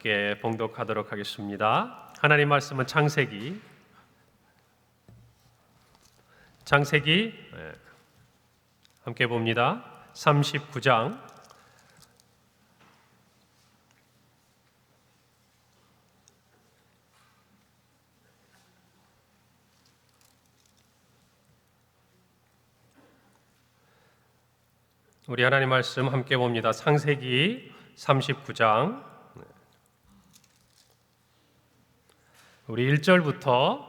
함께 봉독하도록 하겠습니다. 하나님 말씀은 창세기 함께 봅니다. 39장 우리 하나님 말씀 함께 봅니다. 창세기 39장 우리 1절부터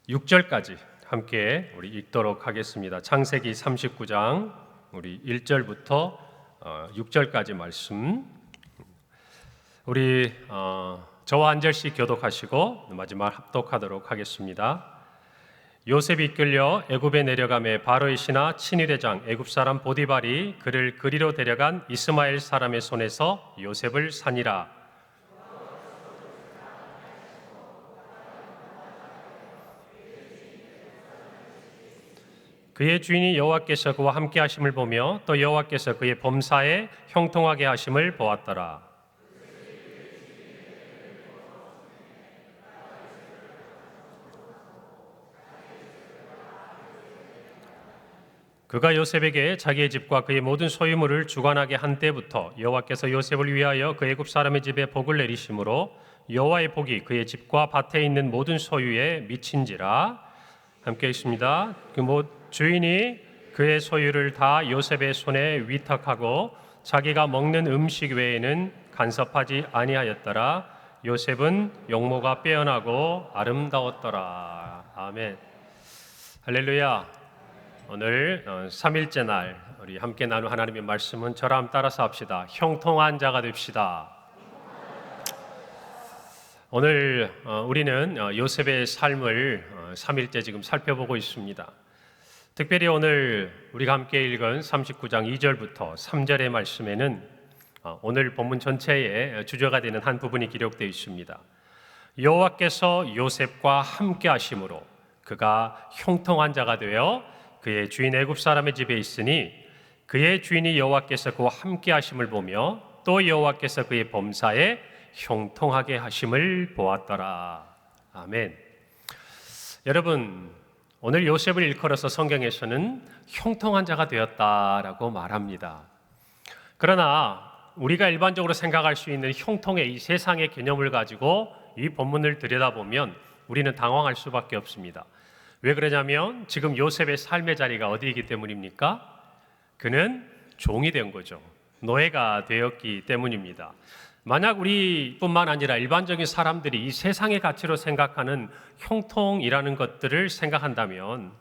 6절까지 함께 우리 읽도록 하겠습니다. 창세기 39장 우리 1절부터 6절까지 말씀 우리 저와 한 절씩 교독하시고 마지막 합독하도록 하겠습니다. 요셉이 이끌려 애굽에 내려가매 바로의 신하 친위대장 애굽 사람 보디발이 그를 그리로 데려간 이스마엘 사람의 손에서 요셉을 산이라. 그의 주인이 여호와께서 그와 함께 하심을 보며 또 여호와께서 그의 범사에 형통하게 하심을 보았더라. 그가 요셉에게 자기의 집과 그의 모든 소유물을 주관하게 한 때부터 여호와께서 요셉을 위하여 그 애굽 사람의 집에 복을 내리심으로 여호와의 복이 그의 집과 밭에 있는 모든 소유에 미친지라. 함께 있습니다. 그 주인이 그의 소유를 다 요셉의 손에 위탁하고 자기가 먹는 음식 외에는 간섭하지 아니하였더라. 요셉은 용모가 빼어나고 아름다웠더라. 아멘. 할렐루야. 오늘 3일째 날 우리 함께 나눌 하나님의 말씀은 저랑 따라서 합시다. 형통한 자가 됩시다. 오늘 우리는 요셉의 삶을 3일째 지금 살펴보고 있습니다. 특별히 오늘 우리가 함께 읽은 39장 2절부터 3절의 말씀에는 오늘 본문 전체의 주제가 되는 한 부분이 기록되어 있습니다. 여호와께서 요셉과 함께 하심으로 그가 형통한 자가 되어 그의 주인 애굽 사람의 집에 있으니 그의 주인이 여호와께서 그와 함께 하심을 보며 또 여호와께서 그의 범사에 형통하게 하심을 보았더라. 아멘. 여러분, 오늘 요셉을 일컬어서 성경에서는 형통한 자가 되었다라고 말합니다. 그러나 우리가 일반적으로 생각할 수 있는 형통의 이 세상의 개념을 가지고 이 본문을 들여다보면 우리는 당황할 수밖에 없습니다. 왜 그러냐면 지금 요셉의 삶의 자리가 어디이기 때문입니까? 그는 종이 된 거죠. 노예가 되었기 때문입니다. 만약 우리뿐만 아니라 일반적인 사람들이 이 세상의 가치로 생각하는 형통이라는 것들을 생각한다면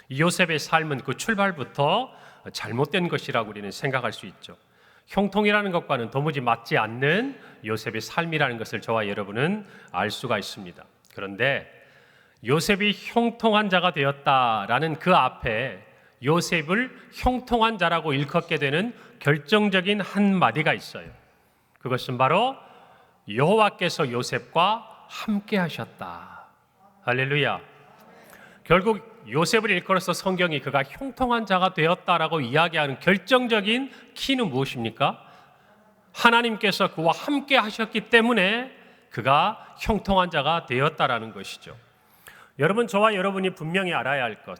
이 요셉의 삶은 그 출발부터 잘못된 것이라고 우리는 생각할 수 있죠. 형통이라는 것과는 도무지 맞지 않는 요셉의 삶이라는 것을 저와 여러분은 알 수가 있습니다. 그런데 요셉이 형통한 자가 되었다라는 그 앞에 요셉을 형통한 자라고 일컫게 되는 결정적인 한마디가 있어요. 그것은 바로 여호와께서 요셉과 함께 하셨다. 할렐루야. 결국 요셉을 일컬어서 성경이 그가 형통한 자가 되었다라고 이야기하는 결정적인 키는 무엇입니까? 하나님께서 그와 함께 하셨기 때문에 그가 형통한 자가 되었다라는 것이죠. 여러분, 저와 여러분이 분명히 알아야 할 것,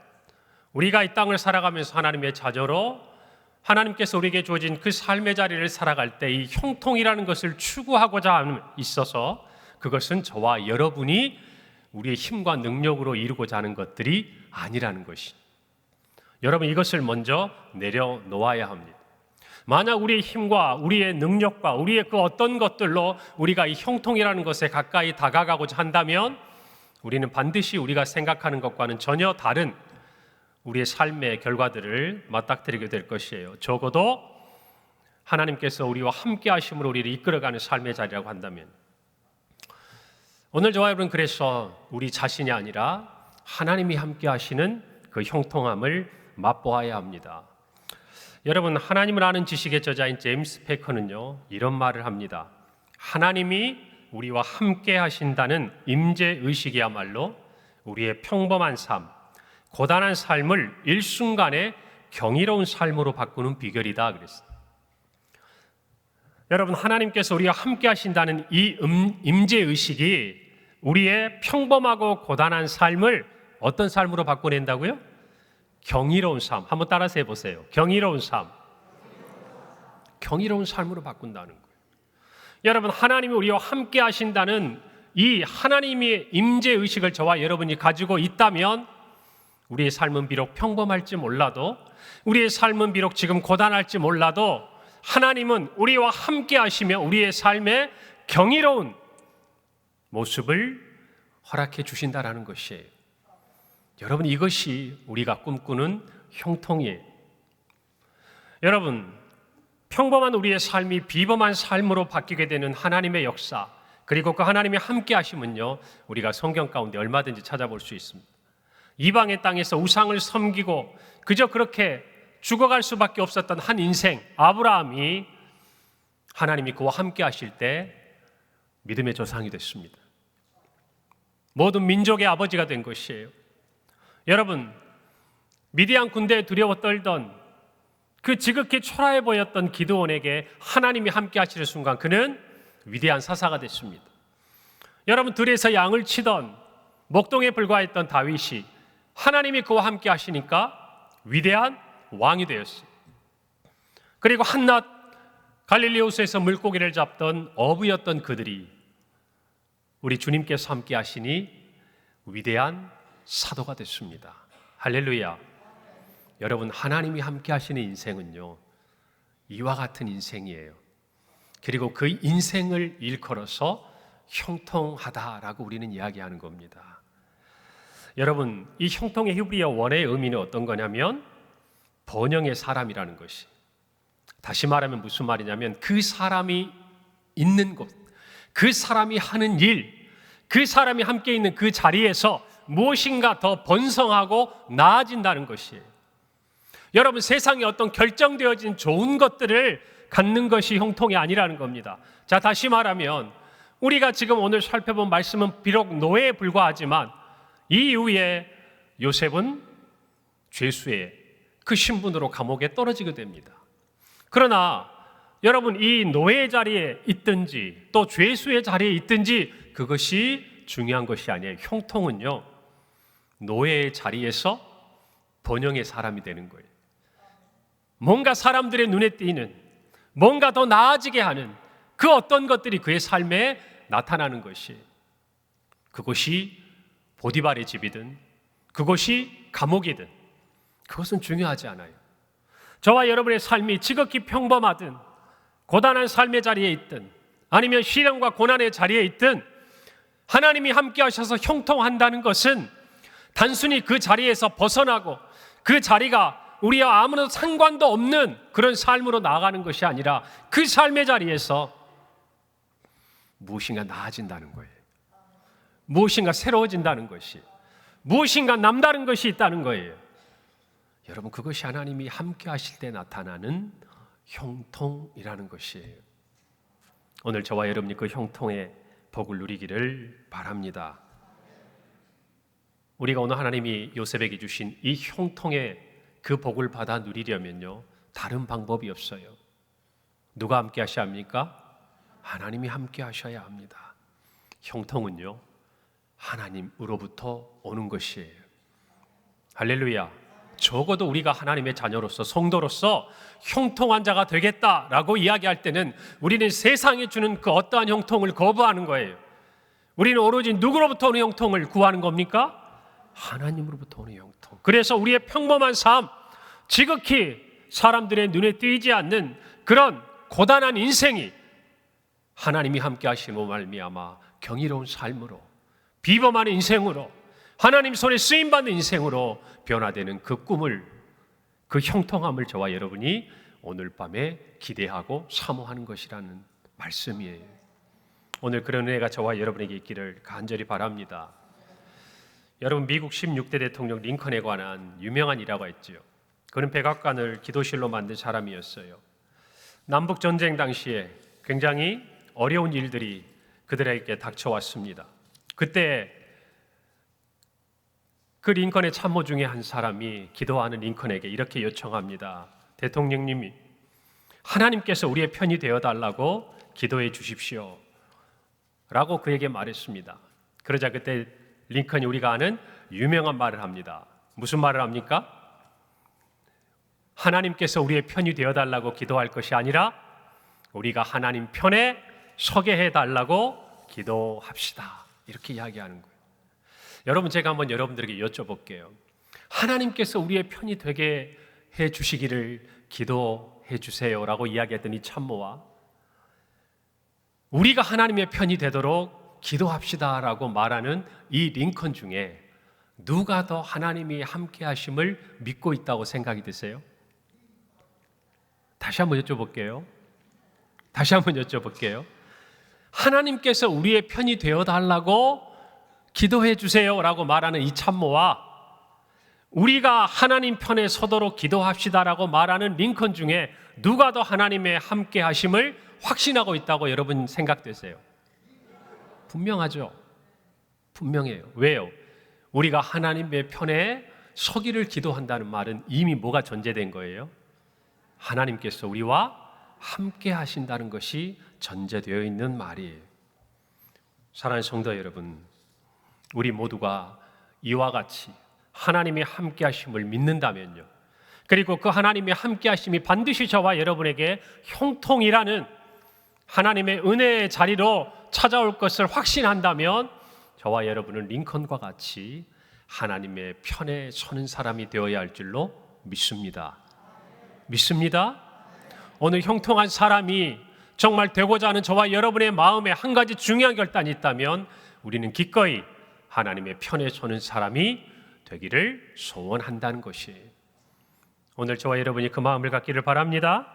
우리가 이 땅을 살아가면서 하나님의 자녀로 하나님께서 우리에게 주어진 그 삶의 자리를 살아갈 때 이 형통이라는 것을 추구하고자 있어서 그것은 저와 여러분이 우리의 힘과 능력으로 이루고자 하는 것들이 아니라는 것이, 여러분 이것을 먼저 내려놓아야 합니다. 만약 우리의 힘과 우리의 능력과 우리의 그 어떤 것들로 우리가 이 형통이라는 것에 가까이 다가가고자 한다면 우리는 반드시 우리가 생각하는 것과는 전혀 다른 우리의 삶의 결과들을 맞닥뜨리게 될 것이에요. 적어도 하나님께서 우리와 함께 하심으로 우리를 이끌어가는 삶의 자리라고 한다면, 오늘 저와 여러분 그래서 우리 자신이 아니라 하나님이 함께 하시는 그 형통함을 맛보아야 합니다. 여러분, 하나님을 아는 지식의 저자인 제임스 패커는요 이런 말을 합니다. 하나님이 우리와 함께 하신다는 임재의식이야말로 우리의 평범한 삶, 고단한 삶을 일순간에 경이로운 삶으로 바꾸는 비결이다 그랬어요. 여러분, 하나님께서 우리와 함께 하신다는 이 임재의식이 우리의 평범하고 고단한 삶을 어떤 삶으로 바꿔낸다고요? 경이로운 삶. 한번 따라서 해보세요. 경이로운 삶. 경이로운 삶으로 바꾼다는 거예요. 여러분, 하나님이 우리와 함께 하신다는 이 하나님의 임재의식을 저와 여러분이 가지고 있다면 우리의 삶은 비록 평범할지 몰라도, 우리의 삶은 비록 지금 고단할지 몰라도 하나님은 우리와 함께 하시며 우리의 삶에 경이로운 모습을 허락해 주신다라는 것이에요. 여러분, 이것이 우리가 꿈꾸는 형통이에요. 여러분, 평범한 우리의 삶이 비범한 삶으로 바뀌게 되는 하나님의 역사, 그리고 그 하나님이 함께 하심은요, 우리가 성경 가운데 얼마든지 찾아볼 수 있습니다. 이방의 땅에서 우상을 섬기고 그저 그렇게 죽어갈 수밖에 없었던 한 인생 아브라함이 하나님이 그와 함께 하실 때 믿음의 조상이 됐습니다. 모든 민족의 아버지가 된 것이에요. 여러분, 미디안 군대에 두려워 떨던 그 지극히 초라해 보였던 기드온에게 하나님이 함께 하시는 순간 그는 위대한 사사가 됐습니다. 여러분, 들에서 양을 치던 목동에 불과했던 다윗이 하나님이 그와 함께 하시니까 위대한 왕이 되었어요. 그리고 한낱 갈릴리 호수에서 물고기를 잡던 어부였던 그들이 우리 주님께서 함께 하시니 위대한 사도가 됐습니다. 할렐루야. 여러분, 하나님이 함께 하시는 인생은요, 이와 같은 인생이에요. 그리고 그 인생을 일컬어서 형통하다라고 우리는 이야기하는 겁니다. 여러분, 이 형통의 히브리어 원의 의미는 어떤 거냐면 번영의 사람이라는 것이, 다시 말하면 무슨 말이냐면 그 사람이 있는 곳, 그 사람이 하는 일, 그 사람이 함께 있는 그 자리에서 무엇인가 더 번성하고 나아진다는 것이에요. 여러분, 세상에 어떤 결정되어진 좋은 것들을 갖는 것이 형통이 아니라는 겁니다. 자, 다시 말하면 우리가 지금 오늘 살펴본 말씀은 비록 노예에 불과하지만 이 이후에 요셉은 죄수의 그 신분으로 감옥에 떨어지게 됩니다. 그러나 여러분, 이 노예의 자리에 있든지 또 죄수의 자리에 있든지 그것이 중요한 것이 아니에요. 형통은요, 노예의 자리에서 번영의 사람이 되는 거예요. 뭔가 사람들의 눈에 띄는, 뭔가 더 나아지게 하는 그 어떤 것들이 그의 삶에 나타나는 것이에요. 그것이 보디발의 집이든 그것이 감옥이든 그것은 중요하지 않아요. 저와 여러분의 삶이 지극히 평범하든 고단한 삶의 자리에 있든 아니면 시련과 고난의 자리에 있든 하나님이 함께 하셔서 형통한다는 것은 단순히 그 자리에서 벗어나고 그 자리가 우리와 아무런 상관도 없는 그런 삶으로 나아가는 것이 아니라 그 삶의 자리에서 무엇인가 나아진다는 거예요. 무엇인가 새로워진다는 것이, 무엇인가 남다른 것이 있다는 거예요. 여러분, 그것이 하나님이 함께 하실 때 나타나는 형통이라는 것이에요. 오늘 저와 여러분이 그 형통의 복을 누리기를 바랍니다. 우리가 오늘 하나님이 요셉에게 주신 이 형통의 그 복을 받아 누리려면요, 다른 방법이 없어요. 누가 함께 하셔야 합니까? 하나님이 함께 하셔야 합니다. 형통은요, 하나님으로부터 오는 것이에요. 할렐루야. 적어도 우리가 하나님의 자녀로서, 성도로서 형통한 자가 되겠다라고 이야기할 때는 우리는 세상이 주는 그 어떠한 형통을 거부하는 거예요. 우리는 오로지 누구로부터 오는 형통을 구하는 겁니까? 하나님으로부터 오는 형통. 그래서 우리의 평범한 삶, 지극히 사람들의 눈에 띄지 않는 그런 고단한 인생이 하나님이 함께 하심으로 말미암아 경이로운 삶으로, 비범한 인생으로, 하나님 손에 쓰임받는 인생으로 변화되는 그 꿈을, 그 형통함을 저와 여러분이 오늘 밤에 기대하고 사모하는 것이라는 말씀이에요. 오늘 그런 은혜가 저와 여러분에게 있기를 간절히 바랍니다. 여러분, 미국 16대 대통령 링컨에 관한 유명한 일화가 있지요. 그는 백악관을 기도실로 만든 사람이었어요. 남북전쟁 당시에 굉장히 어려운 일들이 그들에게 닥쳐왔습니다. 그때 그 링컨의 참모 중에 한 사람이 기도하는 링컨에게 이렇게 요청합니다. 대통령님이 하나님께서 우리의 편이 되어달라고 기도해 주십시오 라고 그에게 말했습니다. 그러자 그때 링컨이 우리가 아는 유명한 말을 합니다. 무슨 말을 합니까? 하나님께서 우리의 편이 되어달라고 기도할 것이 아니라 우리가 하나님 편에 서게 해달라고 기도합시다. 이렇게 이야기하는 거예요. 여러분, 제가 한번 여러분들에게 여쭤볼게요. 하나님께서 우리의 편이 되게 해 주시기를 기도해 주세요 라고 이야기했던 이 참모와 우리가 하나님의 편이 되도록 기도합시다 라고 말하는 이 링컨 중에 누가 더 하나님이 함께 하심을 믿고 있다고 생각이 드세요? 다시 한번 여쭤볼게요. 하나님께서 우리의 편이 되어달라고 기도해 주세요 라고 말하는 이 참모와 우리가 하나님 편에 서도록 기도합시다라고 말하는 링컨 중에 누가 더 하나님의 함께 하심을 확신하고 있다고 여러분 생각되세요? 분명하죠. 분명해요. 왜요? 우리가 하나님의 편에 서기를 기도한다는 말은 이미 뭐가 전제된 거예요? 하나님께서 우리와 함께 하신다는 것이 전제되어 있는 말이에요. 사랑하는 성도 여러분, 우리 모두가 이와 같이 하나님이 함께 하심을 믿는다면요, 그리고 그 하나님의 함께 하심이 반드시 저와 여러분에게 형통이라는 하나님의 은혜의 자리로 찾아올 것을 확신한다면 저와 여러분은 링컨과 같이 하나님의 편에 서는 사람이 되어야 할 줄로 믿습니다. 오늘 형통한 사람이 정말 되고자 하는 저와 여러분의 마음에 한 가지 중요한 결단이 있다면 우리는 기꺼이 하나님의 편에 서는 사람이 되기를 소원한다는 것이, 오늘 저와 여러분이 그 마음을 갖기를 바랍니다.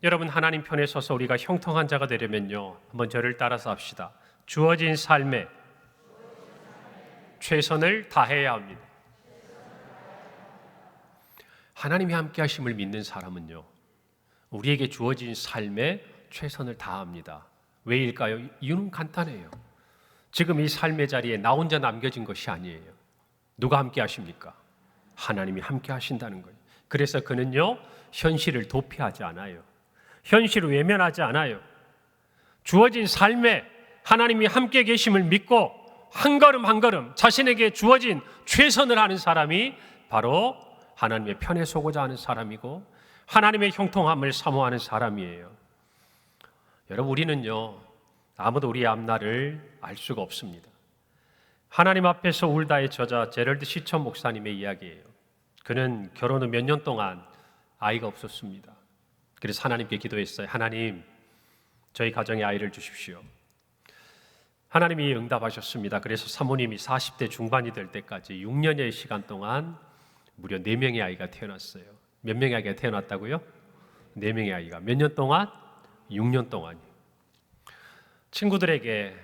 여러분, 하나님 편에 서서 우리가 형통한 자가 되려면요, 한번 저를 따라서 합시다. 주어진 삶에 최선을 다해야 합니다. 하나님이 함께 하심을 믿는 사람은요, 우리에게 주어진 삶에 최선을 다합니다. 왜일까요? 이유는 간단해요. 지금 이 삶의 자리에 나 혼자 남겨진 것이 아니에요. 누가 함께 하십니까? 하나님이 함께 하신다는 거예요. 그래서 그는요, 현실을 도피하지 않아요. 현실을 외면하지 않아요. 주어진 삶에 하나님이 함께 계심을 믿고 한 걸음 한 걸음 자신에게 주어진 최선을 하는 사람이 바로 하나님의 편에 서고자 하는 사람이고 하나님의 형통함을 사모하는 사람이에요. 여러분, 우리는요, 아무도 우리의 앞날을 알 수가 없습니다. 하나님 앞에서 울다의 저자 제럴드 시처 목사님의 이야기예요. 그는 결혼 후 몇 년 동안 아이가 없었습니다. 그래서 하나님께 기도했어요. 하나님, 저희 가정에 아이를 주십시오. 하나님이 응답하셨습니다. 그래서 사모님이 40대 중반이 될 때까지 6년의 시간 동안 무려 4명의 아이가 태어났어요. 몇 명의 아이가 태어났다고요? 4명의 아이가. 몇 년 동안? 6년 동안이요. 친구들에게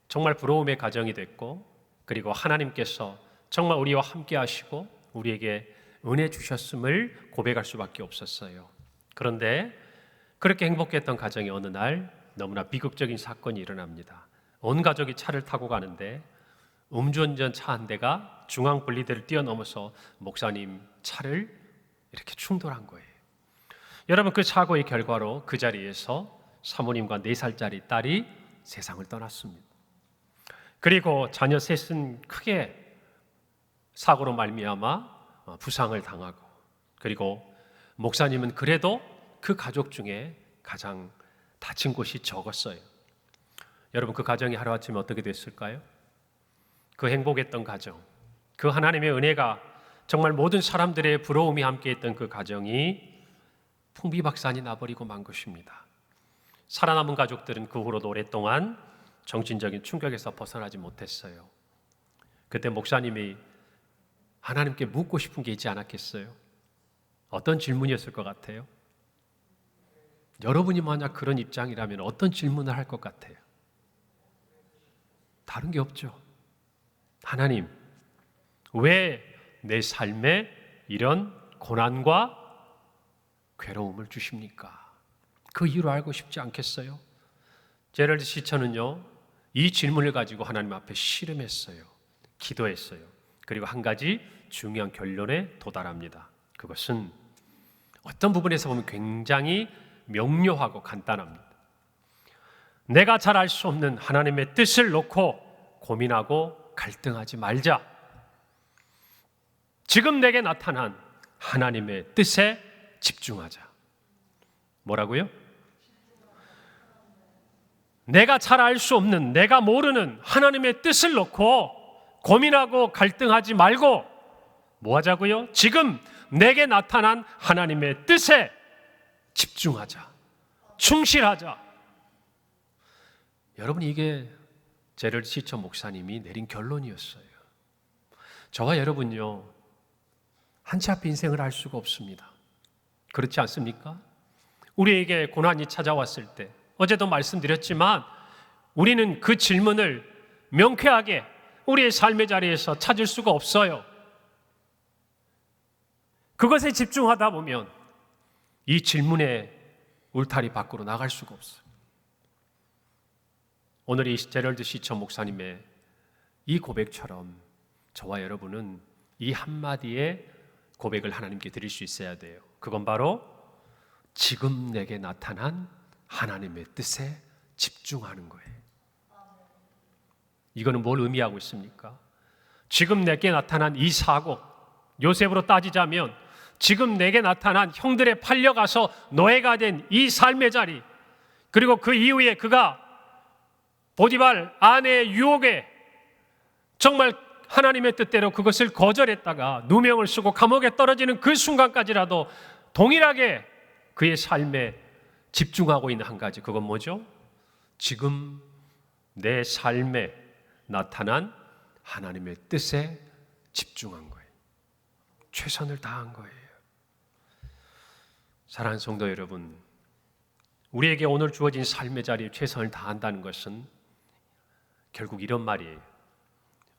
정말 부러움의 가정이 됐고, 그리고 하나님께서 정말 우리와 함께 하시고 우리에게 은혜 주셨음을 고백할 수밖에 없었어요. 그런데 그렇게 행복했던 가정이 어느 날 너무나 비극적인 사건이 일어납니다. 온 가족이 차를 타고 가는데 음주운전 차 한 대가 중앙 분리대를 뛰어넘어서 목사님 차를 이렇게 충돌한 거예요. 여러분, 그 사고의 결과로 그 자리에서 사모님과 4살짜리 딸이 세상을 떠났습니다. 그리고 자녀 셋은 크게 사고로 말미암아 부상을 당하고, 그리고 목사님은 그래도 그 가족 중에 가장 다친 곳이 적었어요. 여러분, 그 가정이 하루아침에 어떻게 됐을까요? 그 행복했던 가정, 그 하나님의 은혜가 정말 모든 사람들의 부러움이 함께했던 그 가정이 풍비박산이 나버리고 만 것입니다. 살아남은 가족들은 그 후로도 오랫동안 정신적인 충격에서 벗어나지 못했어요. 그때 목사님이 하나님께 묻고 싶은 게 있지 않았겠어요? 어떤 질문이었을 것 같아요? 여러분이 만약 그런 입장이라면 어떤 질문을 할 것 같아요? 다른 게 없죠. 하나님, 왜 내 삶에 이런 고난과 괴로움을 주십니까? 그 이유를 알고 싶지 않겠어요? 제럴드 시처는요, 이 질문을 가지고 하나님 앞에 씨름했어요. 기도했어요. 그리고 한 가지 중요한 결론에 도달합니다. 그것은 어떤 부분에서 보면 굉장히 명료하고 간단합니다. 내가 잘 알 수 없는 하나님의 뜻을 놓고 고민하고 갈등하지 말자. 지금 내게 나타난 하나님의 뜻에 집중하자. 뭐라고요? 내가 잘 알 수 없는, 내가 모르는 하나님의 뜻을 놓고 고민하고 갈등하지 말고 뭐 하자고요? 지금 내게 나타난 하나님의 뜻에 집중하자. 충실하자. 여러분, 이게 제럴드 시처 목사님이 내린 결론이었어요. 저와 여러분요, 한치 앞 인생을 알 수가 없습니다. 그렇지 않습니까? 우리에게 고난이 찾아왔을 때, 어제도 말씀드렸지만 우리는 그 질문을 명쾌하게 우리의 삶의 자리에서 찾을 수가 없어요. 그것에 집중하다 보면 이 질문의 울타리 밖으로 나갈 수가 없어요. 오늘 이 제럴드 시처 목사님의 이 고백처럼 저와 여러분은 이 한마디의 고백을 하나님께 드릴 수 있어야 돼요. 그건 바로 지금 내게 나타난 하나님의 뜻에 집중하는 거예요. 이거는 뭘 의미하고 있습니까? 지금 내게 나타난 이 사고, 요셉으로 따지자면 지금 내게 나타난 형들에 팔려가서 노예가 된 이 삶의 자리, 그리고 그 이후에 그가 보디발 아내의 유혹에 정말 하나님의 뜻대로 그것을 거절했다가 누명을 쓰고 감옥에 떨어지는 그 순간까지라도 동일하게 그의 삶에 집중하고 있는 한 가지, 그건 뭐죠? 지금 내 삶에 나타난 하나님의 뜻에 집중한 거예요. 최선을 다한 거예요. 사랑하는 성도 여러분, 우리에게 오늘 주어진 삶의 자리에 최선을 다한다는 것은 결국 이런 말이에요.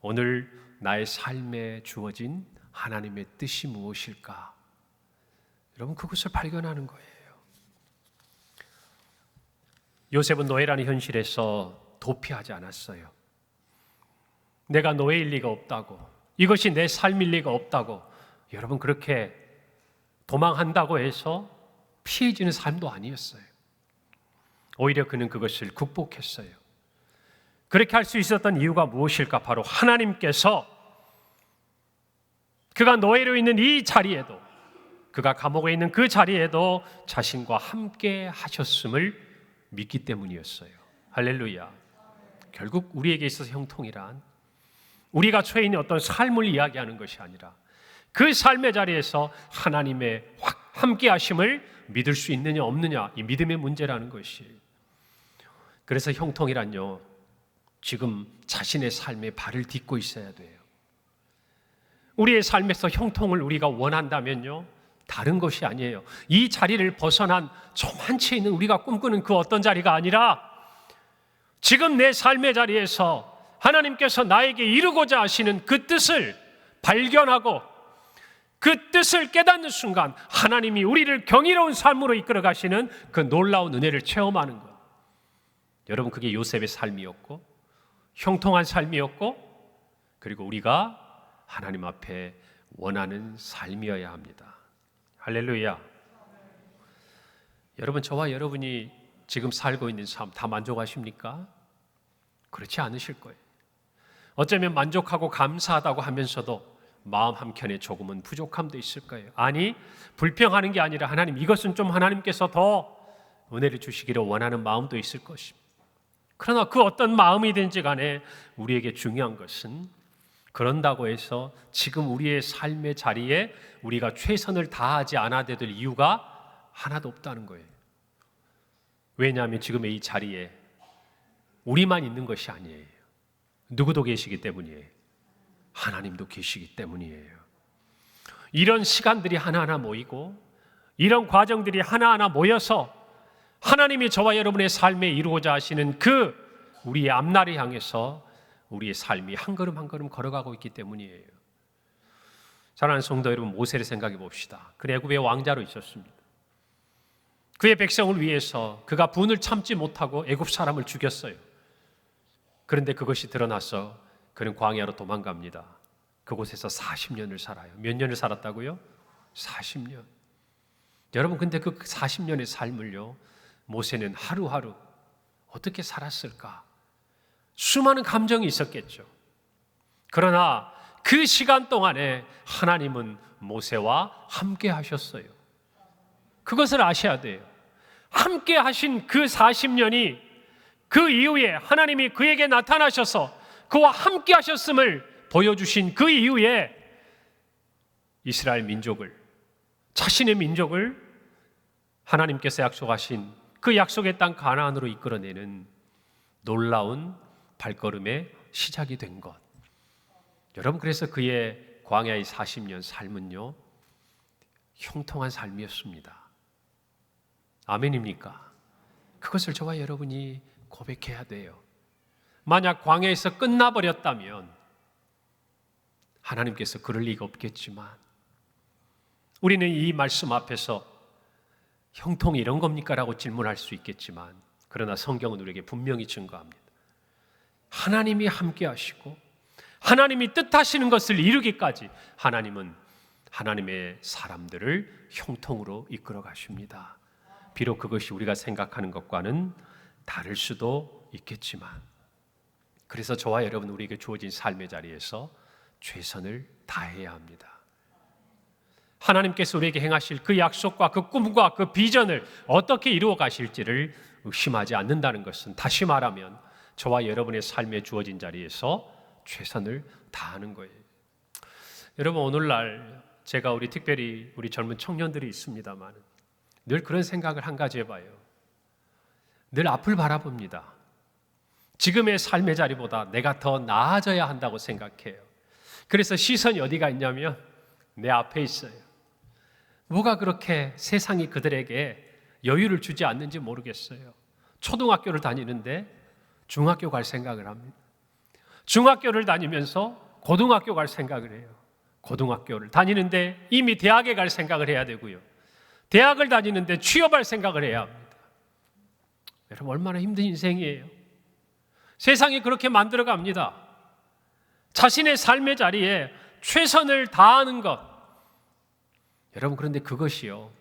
오늘 나의 삶에 주어진 하나님의 뜻이 무엇일까? 여러분, 그것을 발견하는 거예요. 요셉은 노예라는 현실에서 도피하지 않았어요. 내가 노예일 리가 없다고, 이것이 내 삶일 리가 없다고, 여러분 그렇게 도망한다고 해서 피해지는 삶도 아니었어요. 오히려 그는 그것을 극복했어요. 그렇게 할 수 있었던 이유가 무엇일까? 바로 하나님께서 그가 노예로 있는 이 자리에도, 그가 감옥에 있는 그 자리에도 자신과 함께 하셨음을 믿기 때문이었어요. 할렐루야. 결국 우리에게 있어서 형통이란 우리가 처해 있는 어떤 삶을 이야기하는 것이 아니라 그 삶의 자리에서 하나님의 함께 하심을 믿을 수 있느냐 없느냐, 이 믿음의 문제라는 것이. 그래서 형통이란요, 지금 자신의 삶에 발을 딛고 있어야 돼요. 우리의 삶에서 형통을 우리가 원한다면요, 다른 것이 아니에요. 이 자리를 벗어난 저만치 있는 우리가 꿈꾸는 그 어떤 자리가 아니라 지금 내 삶의 자리에서 하나님께서 나에게 이루고자 하시는 그 뜻을 발견하고 그 뜻을 깨닫는 순간 하나님이 우리를 경이로운 삶으로 이끌어 가시는 그 놀라운 은혜를 체험하는 것. 여러분, 그게 요셉의 삶이었고 형통한 삶이었고, 그리고 우리가 하나님 앞에 원하는 삶이어야 합니다. 할렐루야. 여러분, 저와 여러분이 지금 살고 있는 삶 다 만족하십니까? 그렇지 않으실 거예요. 어쩌면 만족하고 감사하다고 하면서도 마음 한켠에 조금은 부족함도 있을 거예요. 아니, 불평하는 게 아니라 하나님, 이것은 좀 하나님께서 더 은혜를 주시기를 원하는 마음도 있을 것입니다. 그러나 그 어떤 마음이든지 간에 우리에게 중요한 것은 그런다고 해서 지금 우리의 삶의 자리에 우리가 최선을 다하지 않아도 될 이유가 하나도 없다는 거예요. 왜냐하면 지금의 이 자리에 우리만 있는 것이 아니에요. 누구도 계시기 때문이에요. 하나님도 계시기 때문이에요. 이런 시간들이 하나하나 모이고 이런 과정들이 하나하나 모여서 하나님이 저와 여러분의 삶에 이루고자 하시는 그 우리의 앞날을 향해서 우리의 삶이 한 걸음 한 걸음 걸어가고 있기 때문이에요. 사랑하는 성도 여러분, 모세를 생각해 봅시다. 그는 애굽의 왕자로 있었습니다. 그의 백성을 위해서 그가 분을 참지 못하고 애굽 사람을 죽였어요. 그런데 그것이 드러나서 그는 광야로 도망갑니다. 그곳에서 40년을 살아요. 몇 년을 살았다고요? 40년. 여러분, 근데 그 40년의 삶을요, 모세는 하루하루 어떻게 살았을까? 수많은 감정이 있었겠죠. 그러나 그 시간 동안에 하나님은 모세와 함께 하셨어요. 그것을 아셔야 돼요. 함께 하신 그 40년이 그 이후에 하나님이 그에게 나타나셔서 그와 함께 하셨음을 보여주신 그 이후에 이스라엘 민족을, 자신의 민족을 하나님께서 약속하신 그 약속의 땅 가나안으로 이끌어내는 놀라운 발걸음의 시작이 된 것. 여러분, 그래서 그의 광야의 40년 삶은요, 형통한 삶이었습니다. 아멘입니까? 그것을 저와 여러분이 고백해야 돼요. 만약 광야에서 끝나버렸다면 하나님께서 그럴 리가 없겠지만 우리는 이 말씀 앞에서 형통이 이런 겁니까? 라고 질문할 수 있겠지만, 그러나 성경은 우리에게 분명히 증거합니다. 하나님이 함께 하시고 하나님이 뜻하시는 것을 이루기까지 하나님은 하나님의 사람들을 형통으로 이끌어 가십니다. 비록 그것이 우리가 생각하는 것과는 다를 수도 있겠지만, 그래서 저와 여러분, 우리에게 주어진 삶의 자리에서 최선을 다해야 합니다. 하나님께서 우리에게 행하실 그 약속과 그 꿈과 그 비전을 어떻게 이루어 가실지를 의심하지 않는다는 것은, 다시 말하면 저와 여러분의 삶에 주어진 자리에서 최선을 다하는 거예요. 여러분, 오늘날 제가 특별히 우리 젊은 청년들이 있습니다만 늘 그런 생각을 한 가지 해봐요. 늘 앞을 바라봅니다. 지금의 삶의 자리보다 내가 더 나아져야 한다고 생각해요. 그래서 시선이 어디가 있냐면 내 앞에 있어요. 뭐가 그렇게 세상이 그들에게 여유를 주지 않는지 모르겠어요. 초등학교를 다니는데 중학교 갈 생각을 합니다. 중학교를 다니면서 고등학교 갈 생각을 해요. 고등학교를 다니는데 이미 대학에 갈 생각을 해야 되고요. 대학을 다니는데 취업할 생각을 해야 합니다. 여러분, 얼마나 힘든 인생이에요. 세상이 그렇게 만들어 갑니다. 자신의 삶의 자리에 최선을 다하는 것. 여러분, 그런데 그것이요,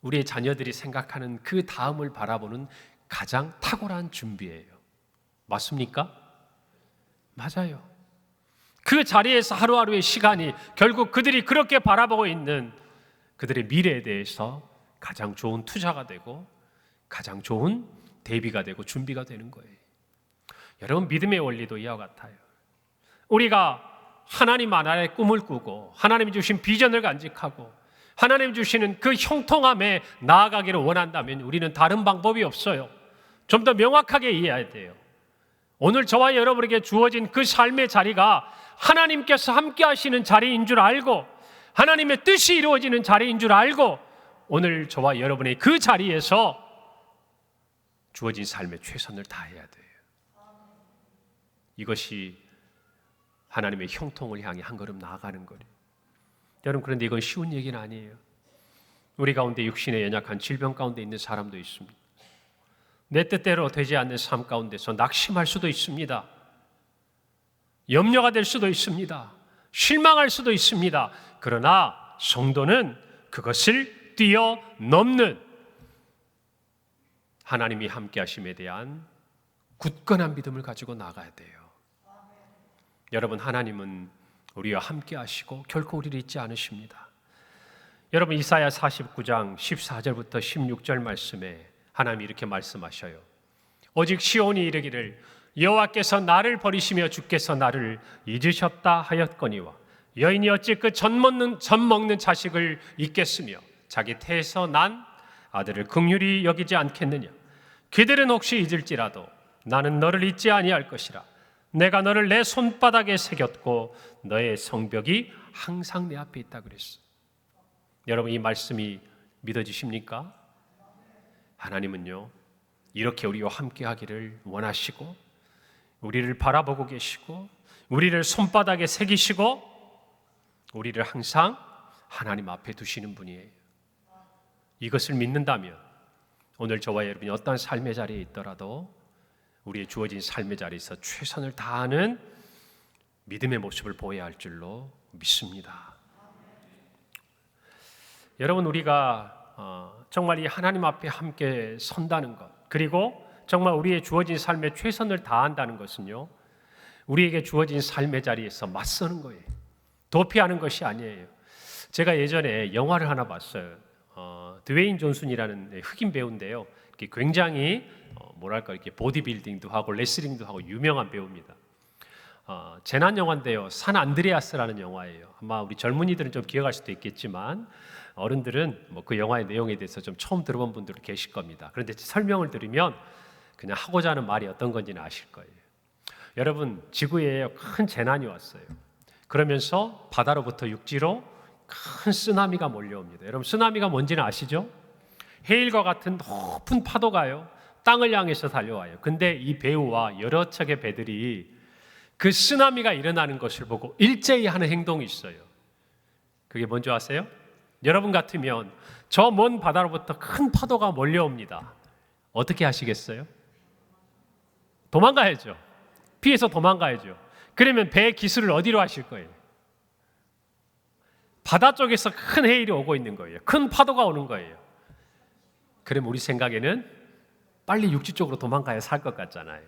우리의 자녀들이 생각하는 그 다음을 바라보는 가장 탁월한 준비예요. 맞습니까? 맞아요. 그 자리에서 하루하루의 시간이 결국 그들이 그렇게 바라보고 있는 그들의 미래에 대해서 가장 좋은 투자가 되고 가장 좋은 대비가 되고 준비가 되는 거예요. 여러분, 믿음의 원리도 이와 같아요. 우리가 하나님 나라의 꿈을 꾸고 하나님이 주신 비전을 간직하고 하나님 주시는 그 형통함에 나아가기를 원한다면 우리는 다른 방법이 없어요. 좀 더 명확하게 이해해야 돼요. 오늘 저와 여러분에게 주어진 그 삶의 자리가 하나님께서 함께 하시는 자리인 줄 알고 하나님의 뜻이 이루어지는 자리인 줄 알고 오늘 저와 여러분의 그 자리에서 주어진 삶에 최선을 다해야 돼요. 이것이 하나님의 형통을 향해 한 걸음 나아가는 거예요. 여러분, 그런데 이건 쉬운 얘기는 아니에요. 우리 가운데 육신의 연약한 질병 가운데 있는 사람도 있습니다. 내 뜻대로 되지 않는 삶 가운데서 낙심할 수도 있습니다. 염려가 될 수도 있습니다. 실망할 수도 있습니다. 그러나 성도는 그것을 뛰어넘는 하나님이 함께 하심에 대한 굳건한 믿음을 가지고 나가야 돼요. 여러분, 하나님은 우리와 함께 하시고 결코 우리를 잊지 않으십니다. 여러분, 이사야 49장 14절부터 16절 말씀에 하나님이 이렇게 말씀하셔요. 오직 시온이 이르기를 여호와께서 나를 버리시며 주께서 나를 잊으셨다 하였거니와 여인이 어찌 그 젖 먹는 자식을 잊겠으며 자기 태에서 난 아들을 긍휼히 여기지 않겠느냐. 그들은 혹시 잊을지라도 나는 너를 잊지 아니할 것이라. 내가 너를 내 손바닥에 새겼고 너의 성벽이 항상 내 앞에 있다 그랬어. 여러분, 이 말씀이 믿어지십니까? 하나님은요, 이렇게 우리와 함께 하기를 원하시고 우리를 바라보고 계시고 우리를 손바닥에 새기시고 우리를 항상 하나님 앞에 두시는 분이에요. 이것을 믿는다면 오늘 저와 여러분이 어떤 삶의 자리에 있더라도 우리의 주어진 삶의 자리에서 최선을 다하는 믿음의 모습을 보여야 할 줄로 믿습니다. 여러분, 우리가 정말 이 하나님 앞에 함께 선다는 것, 그리고 정말 우리의 주어진 삶에 최선을 다한다는 것은요, 우리에게 주어진 삶의 자리에서 맞서는 거예요. 도피하는 것이 아니에요. 제가 예전에 영화를 하나 봤어요. 드웨인 존슨이라는 흑인 배우인데요. 굉장히 이렇게 보디빌딩도 하고 레슬링도 하고 유명한 배우입니다. 재난 영화인데요. 산 안드레아스라는 영화예요. 아마 우리 젊은이들은 좀 기억할 수도 있겠지만 어른들은 그 영화의 내용에 대해서 좀 처음 들어본 분들도 계실 겁니다. 그런데 설명을 들으면 그냥 하고자 하는 말이 어떤 건지는 아실 거예요. 여러분, 지구에 큰 재난이 왔어요. 그러면서 바다로부터 육지로 큰 쓰나미가 몰려옵니다. 여러분, 쓰나미가 뭔지는 아시죠? 해일과 같은 높은 파도가요, 땅을 향해서 달려와요. 근데 이 배우와 여러 척의 배들이 그 쓰나미가 일어나는 것을 보고 일제히 하는 행동이 있어요. 그게 뭔지 아세요? 여러분 같으면 저 먼 바다로부터 큰 파도가 몰려옵니다. 어떻게 하시겠어요? 도망가야죠. 피해서 도망가야죠. 그러면 배의 기술을 어디로 하실 거예요? 바다 쪽에서 큰 해일이 오고 있는 거예요. 큰 파도가 오는 거예요. 그러면 우리 생각에는 빨리 육지 쪽으로 도망가야 살 것 같잖아요.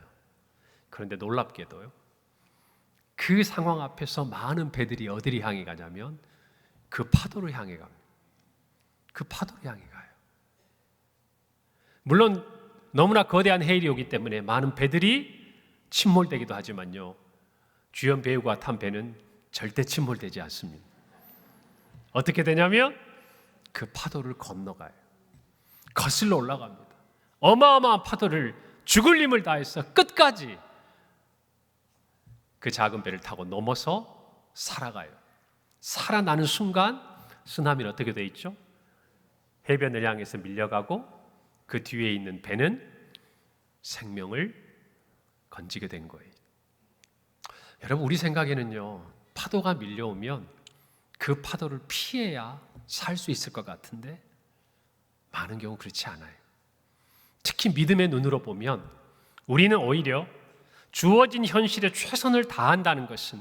그런데 놀랍게도요, 그 상황 앞에서 많은 배들이 어디를 향해 가냐면 그 파도를 향해 갑니다. 그 파도를 향해 가요. 물론 너무나 거대한 해일이 오기 때문에 많은 배들이 침몰되기도 하지만요, 주연 배우가 탄 배는 절대 침몰되지 않습니다. 어떻게 되냐면 그 파도를 건너가요. 거슬러 올라갑니다. 어마어마한 파도를 죽을 힘을 다해서 끝까지 그 작은 배를 타고 넘어서 살아가요. 살아나는 순간 쓰나미는 어떻게 돼 있죠? 해변을 향해서 밀려가고 그 뒤에 있는 배는 생명을 건지게 된 거예요. 여러분, 우리 생각에는요, 파도가 밀려오면 그 파도를 피해야 살 수 있을 것 같은데 많은 경우 그렇지 않아요. 특히 믿음의 눈으로 보면 우리는 오히려 주어진 현실에 최선을 다한다는 것은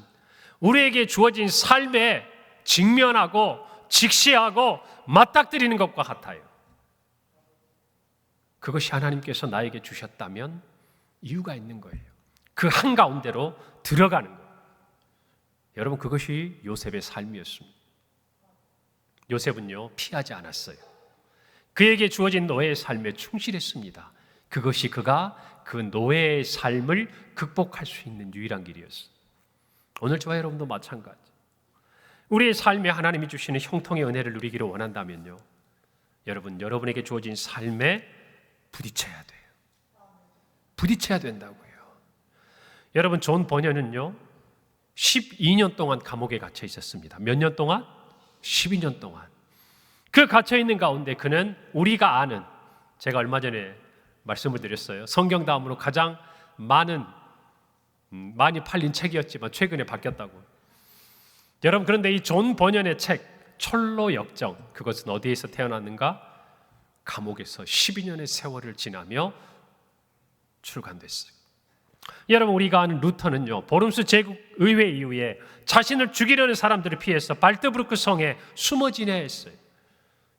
우리에게 주어진 삶에 직면하고 직시하고 맞닥뜨리는 것과 같아요. 그것이 하나님께서 나에게 주셨다면 이유가 있는 거예요. 그 한가운데로 들어가는 거예요. 여러분, 그것이 요셉의 삶이었습니다. 요셉은요, 피하지 않았어요. 그에게 주어진 노예의 삶에 충실했습니다. 그것이 그가 그 노예의 삶을 극복할 수 있는 유일한 길이었어요. 오늘 저와 여러분도 마찬가지. 우리의 삶에 하나님이 주시는 형통의 은혜를 누리기를 원한다면요, 여러분, 여러분에게 주어진 삶에 부딪혀야 돼요. 부딪혀야 된다고요. 여러분, 존 버녀는요 12년 동안 감옥에 갇혀 있었습니다. 몇 년 동안? 12년 동안. 그 갇혀 있는 가운데 그는 우리가 아는, 제가 얼마 전에 말씀을 드렸어요. 성경 다음으로 가장 많이 팔린 책이었지만 최근에 바뀌었다고. 여러분, 그런데 이 존 버년의 책 철로 역정, 그것은 어디에서 태어났는가? 감옥에서 12년의 세월을 지나며 출간됐어요. 여러분, 우리가 아는 루터는요, 보름스 제국의회 이후에 자신을 죽이려는 사람들을 피해서 발트브루크 성에 숨어 지내했어요.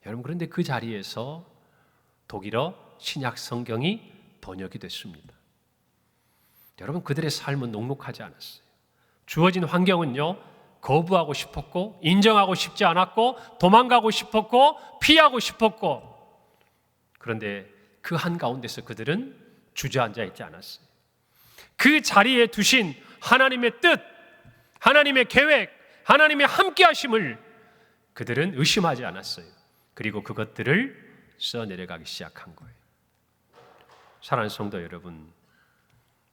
여러분, 그런데 그 자리에서 독일어 신약 성경이 번역이 됐습니다. 여러분, 그들의 삶은 녹록하지 않았어요. 주어진 환경은요, 거부하고 싶었고, 인정하고 싶지 않았고, 도망가고 싶었고, 피하고 싶었고, 그런데 그 한가운데서 그들은 주저앉아 있지 않았어요. 그 자리에 두신 하나님의 뜻, 하나님의 계획, 하나님의 함께 하심을 그들은 의심하지 않았어요. 그리고 그것들을 써내려가기 시작한 거예요. 사랑하는 성도 여러분,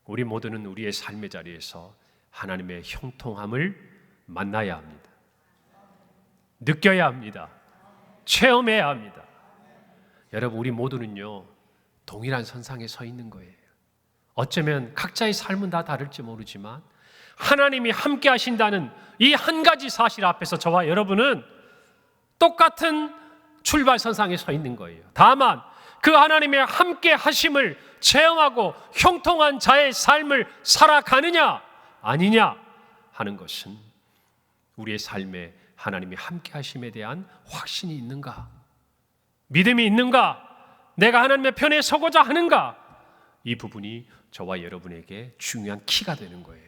우리 모두는 우리의 삶의 자리에서 하나님의 형통함을 만나야 합니다. 느껴야 합니다. 체험해야 합니다. 여러분, 우리 모두는요, 동일한 선상에 서 있는 거예요. 어쩌면 각자의 삶은 다 다를지 모르지만 하나님이 함께 하신다는 이 한 가지 사실 앞에서 저와 여러분은 똑같은 출발선상에 서 있는 거예요. 다만 그 하나님의 함께 하심을 체험하고 형통한 자의 삶을 살아가느냐 아니냐 하는 것은 우리의 삶에 하나님이 함께 하심에 대한 확신이 있는가? 믿음이 있는가? 내가 하나님의 편에 서고자 하는가? 이 부분이 저와 여러분에게 중요한 키가 되는 거예요.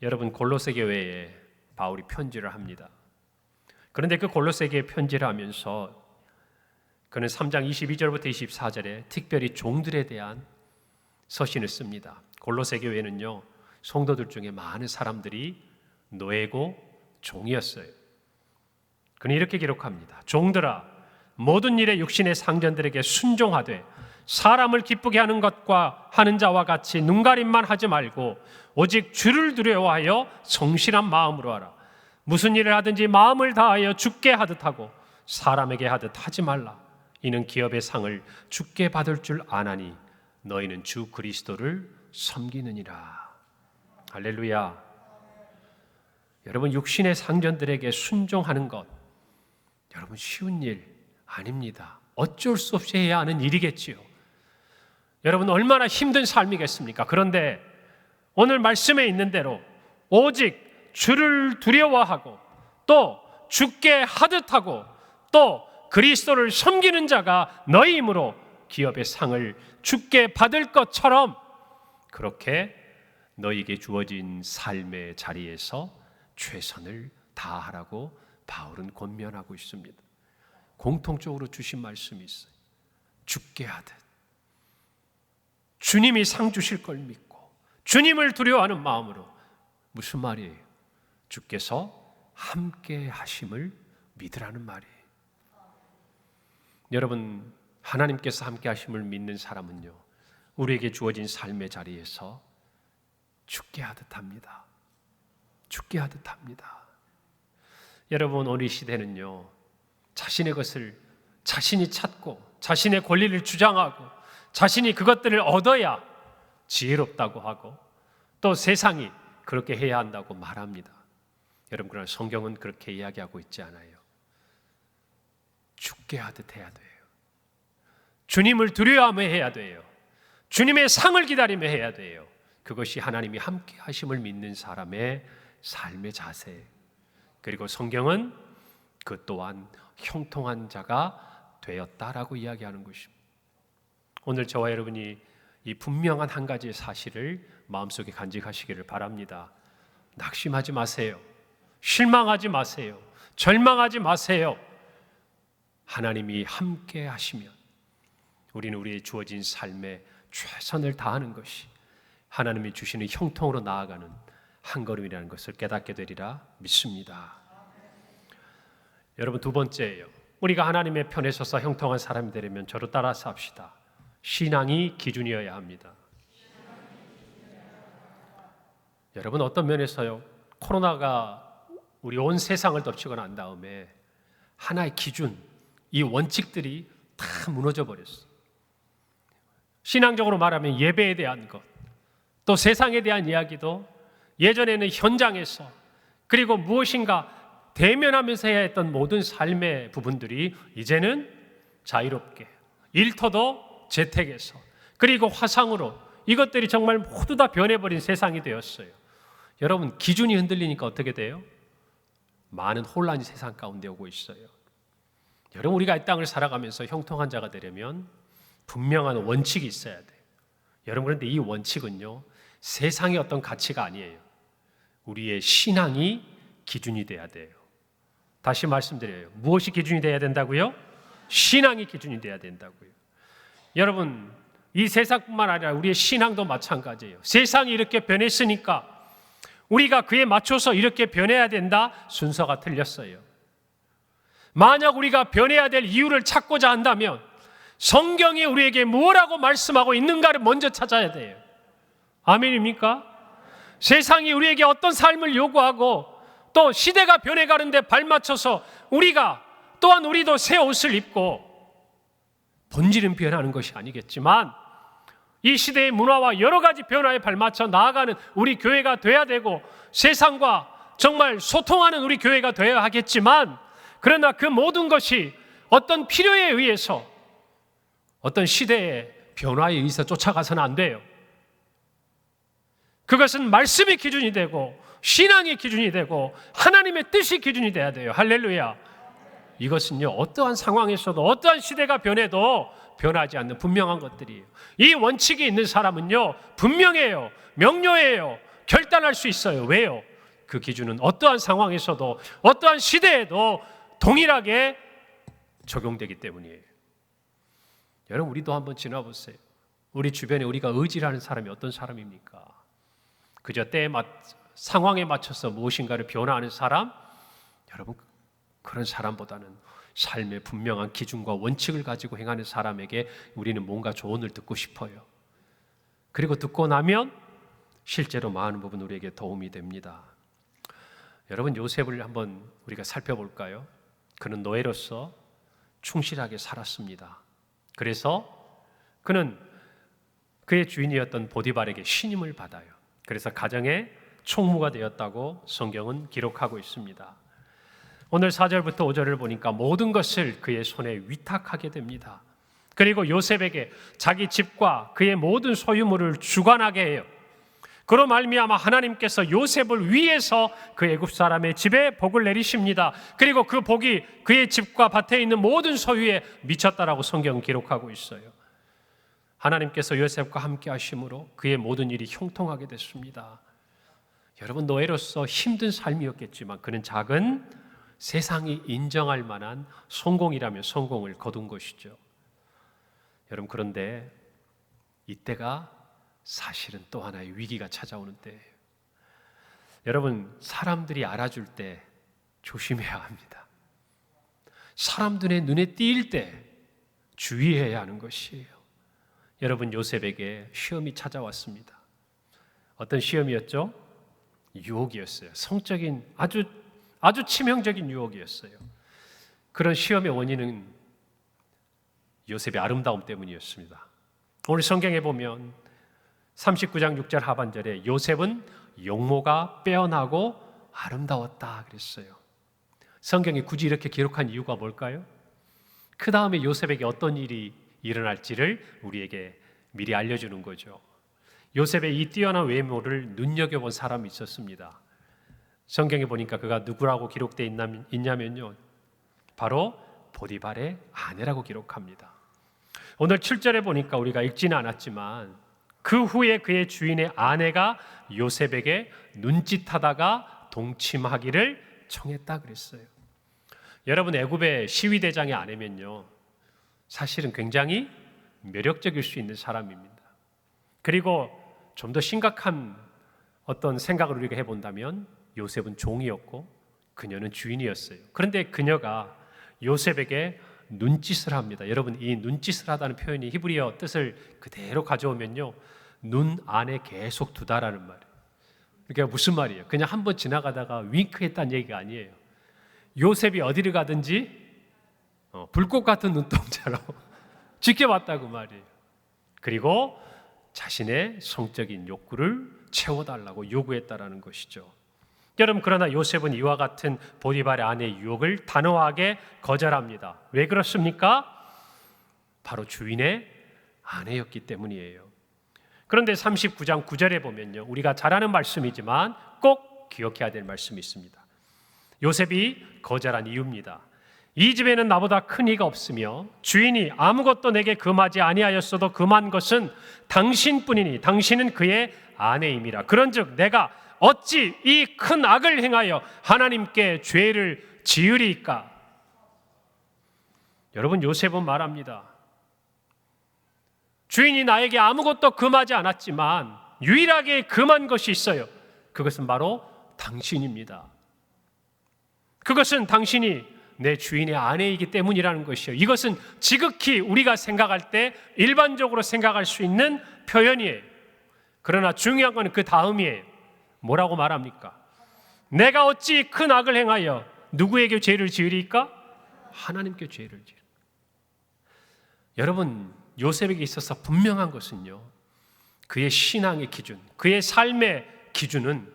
여러분, 골로새 교회에 바울이 편지를 합니다. 그런데 그 골로새 교회에 편지를 하면서 그는 3장 22절부터 24절에 특별히 종들에 대한 서신을 씁니다. 골로새 교회는요, 성도들 중에 많은 사람들이 노예고 종이었어요. 그는 이렇게 기록합니다. 종들아, 모든 일에 육신의 상전들에게 순종하되 사람을 기쁘게 하는 것과 하는 자와 같이 눈가림만 하지 말고 오직 주를 두려워하여 성실한 마음으로 하라. 무슨 일을 하든지 마음을 다하여 주께 하듯 하고 사람에게 하듯 하지 말라. 이는 기업의 상을 주께 받을 줄 아나니 너희는 주 그리스도를 섬기느니라. 할렐루야. 여러분, 육신의 상전들에게 순종하는 것, 여러분 쉬운 일 아닙니다. 어쩔 수 없이 해야 하는 일이겠지요. 여러분, 얼마나 힘든 삶이겠습니까? 그런데 오늘 말씀에 있는 대로 오직 주를 두려워하고 또 주께 하듯 하고 또 그리스도를 섬기는 자가 너희이므로 기업의 상을 주께 받을 것처럼 그렇게 너희에게 주어진 삶의 자리에서 최선을 다하라고 바울은 권면하고 있습니다. 공통적으로 주신 말씀이 있어요. 주께 하듯. 주님이 상 주실 걸 믿고 주님을 두려워하는 마음으로. 무슨 말이에요? 주께서 함께 하심을 믿으라는 말이에요. 여러분, 하나님께서 함께 하심을 믿는 사람은요, 우리에게 주어진 삶의 자리에서 주께 하듯 합니다. 주께 하듯 합니다. 여러분, 오늘 이 시대는요, 자신의 것을 자신이 찾고 자신의 권리를 주장하고 자신이 그것들을 얻어야 지혜롭다고 하고 또 세상이 그렇게 해야 한다고 말합니다. 여러분, 그러나 성경은 그렇게 이야기하고 있지 않아요. 주께 하듯 해야 돼요. 주님을 두려워하며 해야 돼요. 주님의 상을 기다리며 해야 돼요. 그것이 하나님이 함께 하심을 믿는 사람의 삶의 자세. 그리고 성경은 그 또한 형통한 자가 되었다라고 이야기하는 것입니다. 오늘 저와 여러분이 이 분명한 한 가지의 사실을 마음속에 간직하시기를 바랍니다. 낙심하지 마세요. 실망하지 마세요. 절망하지 마세요. 하나님이 함께 하시면 우리는 우리의 주어진 삶에 최선을 다하는 것이 하나님이 주시는 형통으로 나아가는 한 걸음이라는 것을 깨닫게 되리라 믿습니다. 여러분, 두 번째예요. 우리가 하나님의 편에 서서 형통한 사람이 되려면 저로 따라서 합시다. 신앙이 기준이어야 합니다. 여러분, 어떤 면에서요, 코로나가 우리 온 세상을 덮치고 난 다음에 하나의 기준, 이 원칙들이 다 무너져 버렸어요. 신앙적으로 말하면 예배에 대한 것, 또 세상에 대한 이야기도 예전에는 현장에서 그리고 무엇인가 대면하면서 해야 했던 모든 삶의 부분들이 이제는 자유롭게 일터도 재택에서 그리고 화상으로 이것들이 정말 모두 다 변해버린 세상이 되었어요. 여러분, 기준이 흔들리니까 어떻게 돼요? 많은 혼란이 세상 가운데 오고 있어요. 여러분, 우리가 이 땅을 살아가면서 형통한 자가 되려면 분명한 원칙이 있어야 돼요. 여러분, 그런데 이 원칙은요, 세상의 어떤 가치가 아니에요. 우리의 신앙이 기준이 돼야 돼요. 다시 말씀드려요. 무엇이 기준이 돼야 된다고요? 신앙이 기준이 돼야 된다고요. 여러분, 이 세상뿐만 아니라 우리의 신앙도 마찬가지예요. 세상이 이렇게 변했으니까 우리가 그에 맞춰서 이렇게 변해야 된다? 순서가 틀렸어요. 만약 우리가 변해야 될 이유를 찾고자 한다면 성경이 우리에게 뭐라고 말씀하고 있는가를 먼저 찾아야 돼요. 아멘입니까? 세상이 우리에게 어떤 삶을 요구하고 또 시대가 변해가는데 발맞춰서 우리가 또한 우리도 새 옷을 입고 본질은 변하는 것이 아니겠지만 이 시대의 문화와 여러 가지 변화에 발맞춰 나아가는 우리 교회가 돼야 되고 세상과 정말 소통하는 우리 교회가 되어야 하겠지만 그러나 그 모든 것이 어떤 필요에 의해서 어떤 시대의 변화에 의해서 쫓아가서는 안 돼요. 그것은 말씀이 기준이 되고 신앙의 기준이 되고 하나님의 뜻이 기준이 돼야 돼요. 할렐루야. 이것은요, 어떠한 상황에서도 어떠한 시대가 변해도 변하지 않는 분명한 것들이에요. 이 원칙이 있는 사람은요, 분명해요. 명료해요. 결단할 수 있어요. 왜요? 그 기준은 어떠한 상황에서도 어떠한 시대에도 동일하게 적용되기 때문이에요. 여러분, 우리도 한번 지나보세요. 우리 주변에 우리가 의지하는 사람이 어떤 사람입니까? 그저 상황에 맞춰서 무엇인가를 변화하는 사람? 여러분, 그런 사람보다는 삶의 분명한 기준과 원칙을 가지고 행하는 사람에게 우리는 뭔가 조언을 듣고 싶어요. 그리고 듣고 나면 실제로 많은 부분 우리에게 도움이 됩니다. 여러분, 요셉을 한번 우리가 살펴볼까요? 그는 노예로서 충실하게 살았습니다. 그래서 그는 그의 주인이었던 보디발에게 신임을 받아요. 그래서 가정의 총무가 되었다고 성경은 기록하고 있습니다. 오늘 4절부터 5절을 보니까 모든 것을 그의 손에 위탁하게 됩니다. 그리고 요셉에게 자기 집과 그의 모든 소유물을 주관하게 해요. 그로 말미암아 하나님께서 요셉을 위해서 그 애굽 사람의 집에 복을 내리십니다. 그리고 그 복이 그의 집과 밭에 있는 모든 소유에 미쳤다라고 성경은 기록하고 있어요. 하나님께서 요셉과 함께 하심으로 그의 모든 일이 형통하게 됐습니다. 여러분, 노예로서 힘든 삶이었겠지만 그는 작은 세상이 인정할 만한 성공이라면 성공을 거둔 것이죠. 여러분, 그런데 이때가 사실은 또 하나의 위기가 찾아오는 때예요. 여러분, 사람들이 알아줄 때 조심해야 합니다. 사람들의 눈에 띄일 때 주의해야 하는 것이에요. 여러분, 요셉에게 시험이 찾아왔습니다. 어떤 시험이었죠? 유혹이었어요. 성적인 아주 치명적인 유혹이었어요. 그런 시험의 원인은 요셉의 아름다움 때문이었습니다. 오늘 성경에 보면 39장 6절 하반절에 요셉은 용모가 빼어나고 아름다웠다 그랬어요. 성경이 굳이 이렇게 기록한 이유가 뭘까요? 그 다음에 요셉에게 어떤 일이 일어날지를 우리에게 미리 알려주는 거죠. 요셉의 이 뛰어난 외모를 눈여겨본 사람이 있었습니다. 성경에 보니까 그가 누구라고 기록되어 있냐면요, 바로 보디발의 아내라고 기록합니다. 오늘 7절에 보니까 우리가 읽지는 않았지만 그 후에 그의 주인의 아내가 요셉에게 눈짓하다가 동침하기를 청했다 그랬어요. 여러분, 애굽의 시위대장의 아내면요, 사실은 굉장히 매력적일 수 있는 사람입니다. 그리고 좀 더 심각한 어떤 생각을 우리가 해본다면 요셉은 종이었고 그녀는 주인이었어요. 그런데 그녀가 요셉에게 눈짓을 합니다. 여러분, 이 눈짓을 하다는 표현이 히브리어 뜻을 그대로 가져오면요, 눈 안에 계속 두다라는 말이에요. 그러니까 무슨 말이에요? 그냥 한번 지나가다가 윙크했다는 얘기가 아니에요. 요셉이 어디를 가든지 불꽃 같은 눈동자로 지켜봤다고 말이에요. 그리고 자신의 성적인 욕구를 채워달라고 요구했다라는 것이죠. 여러분, 그러나 요셉은 이와 같은 보디발의 아내의 유혹을 단호하게 거절합니다. 왜 그렇습니까? 바로 주인의 아내였기 때문이에요. 그런데 39장 9절에 보면요, 우리가 잘 아는 말씀이지만 꼭 기억해야 될 말씀이 있습니다. 요셉이 거절한 이유입니다. 이 집에는 나보다 큰 이가 없으며 주인이 아무것도 내게 금하지 아니하였어도 금한 것은 당신뿐이니 당신은 그의 아내임이라. 그런즉 내가 어찌 이 큰 악을 행하여 하나님께 죄를 지으리이까? 여러분, 요셉은 말합니다. 주인이 나에게 아무것도 금하지 않았지만 유일하게 금한 것이 있어요. 그것은 바로 당신입니다. 그것은 당신이 내 주인의 아내이기 때문이라는 것이요. 이것은 지극히 우리가 생각할 때 일반적으로 생각할 수 있는 표현이에요. 그러나 중요한 건 그 다음이에요. 뭐라고 말합니까? 내가 어찌 큰 악을 행하여 누구에게 죄를 지으리까? 하나님께 죄를 지으리까. 여러분, 요셉에게 있어서 분명한 것은요, 그의 신앙의 기준, 그의 삶의 기준은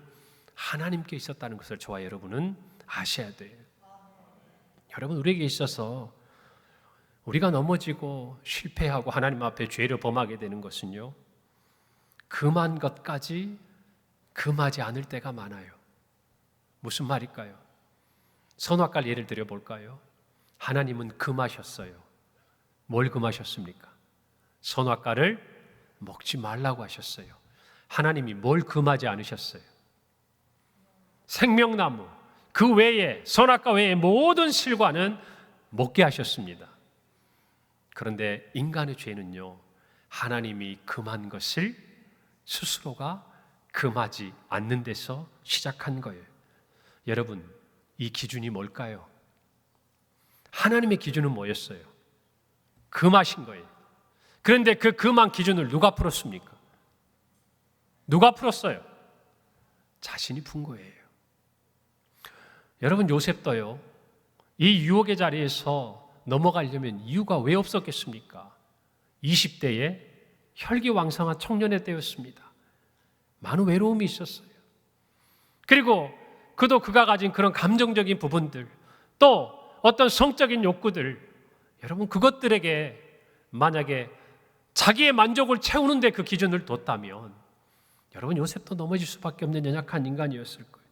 하나님께 있었다는 것을 저와 여러분은 아셔야 돼요. 여러분, 우리에게 있어서 우리가 넘어지고 실패하고 하나님 앞에 죄를 범하게 되는 것은요, 금한 것까지 금하지 않을 때가 많아요. 무슨 말일까요? 선악과를 예를 들어 볼까요? 하나님은 금하셨어요. 뭘 금하셨습니까? 선악과를 먹지 말라고 하셨어요. 하나님이 뭘 금하지 않으셨어요? 생명나무, 그 외에 선악과 외에 모든 실과는 먹게 하셨습니다. 그런데 인간의 죄는요, 하나님이 금한 것을 스스로가 금하지 않는 데서 시작한 거예요. 여러분, 이 기준이 뭘까요? 하나님의 기준은 뭐였어요? 금하신 거예요. 그런데 그 금한 기준을 누가 풀었습니까? 누가 풀었어요? 자신이 푼 거예요. 여러분, 요셉도요, 이 유혹의 자리에서 넘어가려면 이유가 왜 없었겠습니까? 20대에 혈기왕성한 청년의 때였습니다. 많은 외로움이 있었어요. 그리고 그도 그가 가진 그런 감정적인 부분들, 또 어떤 성적인 욕구들, 여러분 그것들에게 만약에 자기의 만족을 채우는데 그 기준을 뒀다면 여러분 요셉도 넘어질 수밖에 없는 연약한 인간이었을 거예요.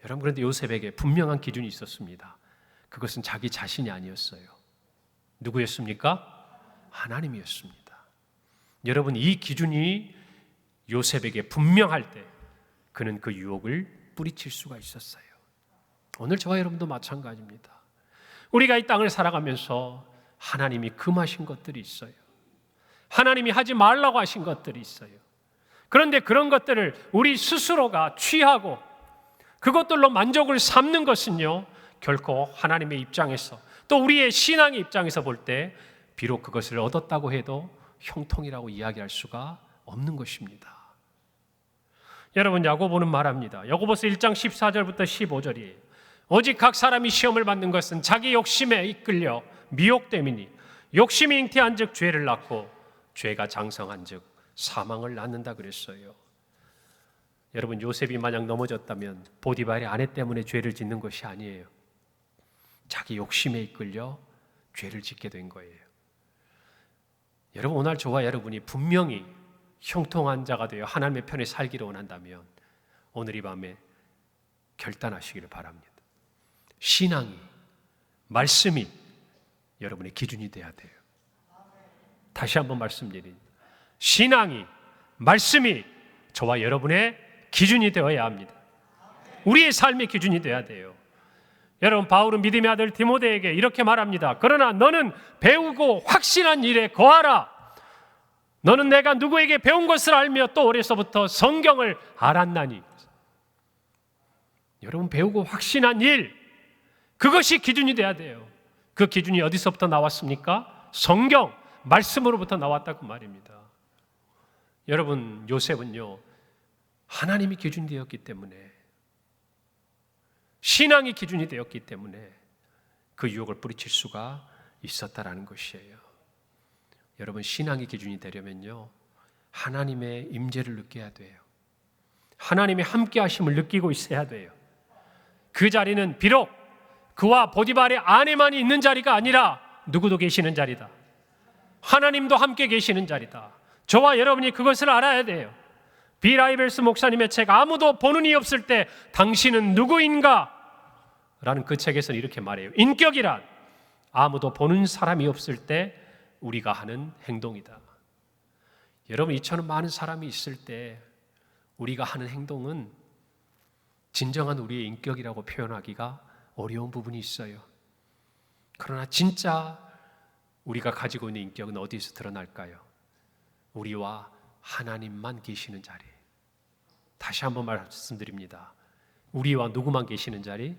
여러분, 그런데 요셉에게 분명한 기준이 있었습니다. 그것은 자기 자신이 아니었어요. 누구였습니까? 하나님이었습니다. 여러분, 이 기준이 요셉에게 분명할 때 그는 그 유혹을 뿌리칠 수가 있었어요. 오늘 저와 여러분도 마찬가지입니다. 우리가 이 땅을 살아가면서 하나님이 금하신 것들이 있어요. 하나님이 하지 말라고 하신 것들이 있어요. 그런데 그런 것들을 우리 스스로가 취하고 그것들로 만족을 삼는 것은요, 결코 하나님의 입장에서 또 우리의 신앙의 입장에서 볼 때 비록 그것을 얻었다고 해도 형통이라고 이야기할 수가 없는 것입니다. 여러분, 야고보는 말합니다. 야고보서 1장 14절부터 15절이에요. 오직 각 사람이 시험을 받는 것은 자기 욕심에 이끌려 미혹됨이니 욕심이 잉태한 즉 죄를 낳고 죄가 장성한 즉 사망을 낳는다 그랬어요. 여러분, 요셉이 만약 넘어졌다면 보디발의 아내 때문에 죄를 짓는 것이 아니에요. 자기 욕심에 이끌려 죄를 짓게 된 거예요. 여러분, 오늘 저와 여러분이 분명히 형통한 자가 되어 하나님의 편에 살기를 원한다면 오늘 이 밤에 결단하시기를 바랍니다. 신앙이, 말씀이 여러분의 기준이 돼야 돼요. 다시 한번 말씀드립니다. 신앙이, 말씀이 저와 여러분의 기준이 되어야 합니다. 우리의 삶의 기준이 되어야 돼요. 여러분, 바울은 믿음의 아들 디모데에게 이렇게 말합니다. 그러나 너는 배우고 확신한 일에 거하라. 너는 내가 누구에게 배운 것을 알며 또 어려서부터 성경을 알았나니. 여러분, 배우고 확신한 일, 그것이 기준이 돼야 돼요. 그 기준이 어디서부터 나왔습니까? 성경, 말씀으로부터 나왔다고 말입니다. 여러분, 요셉은요, 하나님이 기준이 되었기 때문에, 신앙이 기준이 되었기 때문에 그 유혹을 뿌리칠 수가 있었다라는 것이에요. 여러분, 신앙이 기준이 되려면요, 하나님의 임재를 느껴야 돼요. 하나님의 함께 하심을 느끼고 있어야 돼요. 그 자리는 비록 그와 보디발의 아내만이 있는 자리가 아니라 누구도 계시는 자리다. 하나님도 함께 계시는 자리다. 저와 여러분이 그것을 알아야 돼요. 빌 하이벨스 목사님의 책 아무도 보는 이 없을 때 당신은 누구인가? 라는 그 책에서는 이렇게 말해요. 인격이란 아무도 보는 사람이 없을 때 우리가 하는 행동이다. 여러분, 이처럼 많은 사람이 있을 때 우리가 하는 행동은 진정한 우리의 인격이라고 표현하기가 어려운 부분이 있어요. 그러나 진짜 우리가 가지고 있는 인격은 어디에서 드러날까요? 우리와 하나님만 계시는 자리. 다시 한번 말씀드립니다. 우리와 누구만 계시는 자리?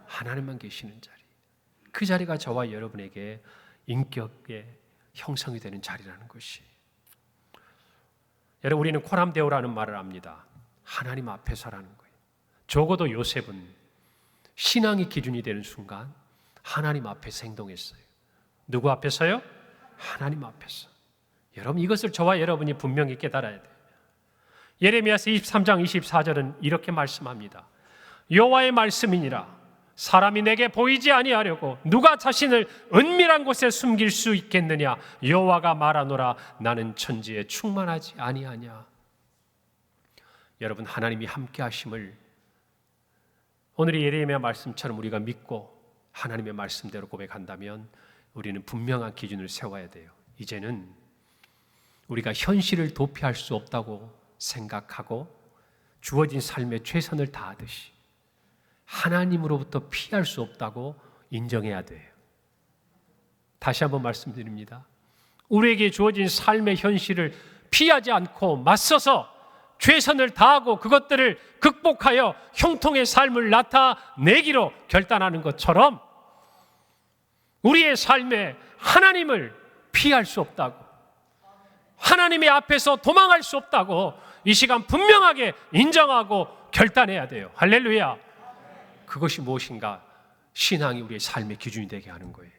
하나님만 계시는 자리. 그 자리가 저와 여러분에게 인격의 형성이 되는 자리라는 것이. 여러분, 우리는 코람데오라는 말을 압니다. 하나님 앞에서라는 거예요. 적어도 요셉은 신앙이 기준이 되는 순간 하나님 앞에서 행동했어요. 누구 앞에서요? 하나님 앞에서. 여러분, 이것을 저와 여러분이 분명히 깨달아야 돼요. 예레미야서 23장 24절은 이렇게 말씀합니다. 여호와의 말씀이니라. 사람이 내게 보이지 아니하려고 누가 자신을 은밀한 곳에 숨길 수 있겠느냐. 여호와가 말하노라. 나는 천지에 충만하지 아니하냐. 여러분, 하나님이 함께 하심을 오늘 이 예레미야 말씀처럼 우리가 믿고 하나님의 말씀대로 고백한다면 우리는 분명한 기준을 세워야 돼요. 이제는 우리가 현실을 도피할 수 없다고 생각하고 주어진 삶에 최선을 다하듯이 하나님으로부터 피할 수 없다고 인정해야 돼요. 다시 한번 말씀드립니다. 우리에게 주어진 삶의 현실을 피하지 않고 맞서서 최선을 다하고 그것들을 극복하여 형통의 삶을 나타내기로 결단하는 것처럼 우리의 삶에 하나님을 피할 수 없다고, 하나님의 앞에서 도망할 수 없다고 이 시간 분명하게 인정하고 결단해야 돼요. 할렐루야. 그것이 무엇인가? 신앙이 우리의 삶의 기준이 되게 하는 거예요.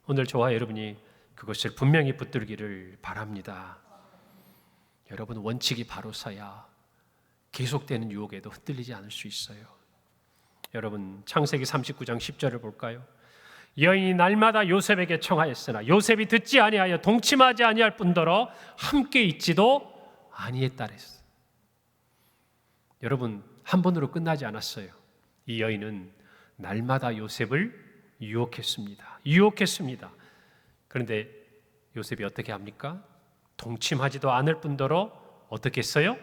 오늘 저와 여러분이 그것을 분명히 붙들기를 바랍니다. 여러분, 원칙이 바로 서야 계속되는 유혹에도 흔들리지 않을 수 있어요. 여러분, 창세기 39장 10절을 볼까요? 여인이 날마다 요셉에게 청하였으나 요셉이 듣지 아니하여 동침하지 아니할 뿐더러 함께 있지도 아니했다랬어요. 여러분, 한 번으로 끝나지 않았어요. 이 여인은 날마다 요셉을 유혹했습니다. 그런데 요셉이 어떻게 합니까? 동침하지도 않을 뿐더러 어떻게 했어요?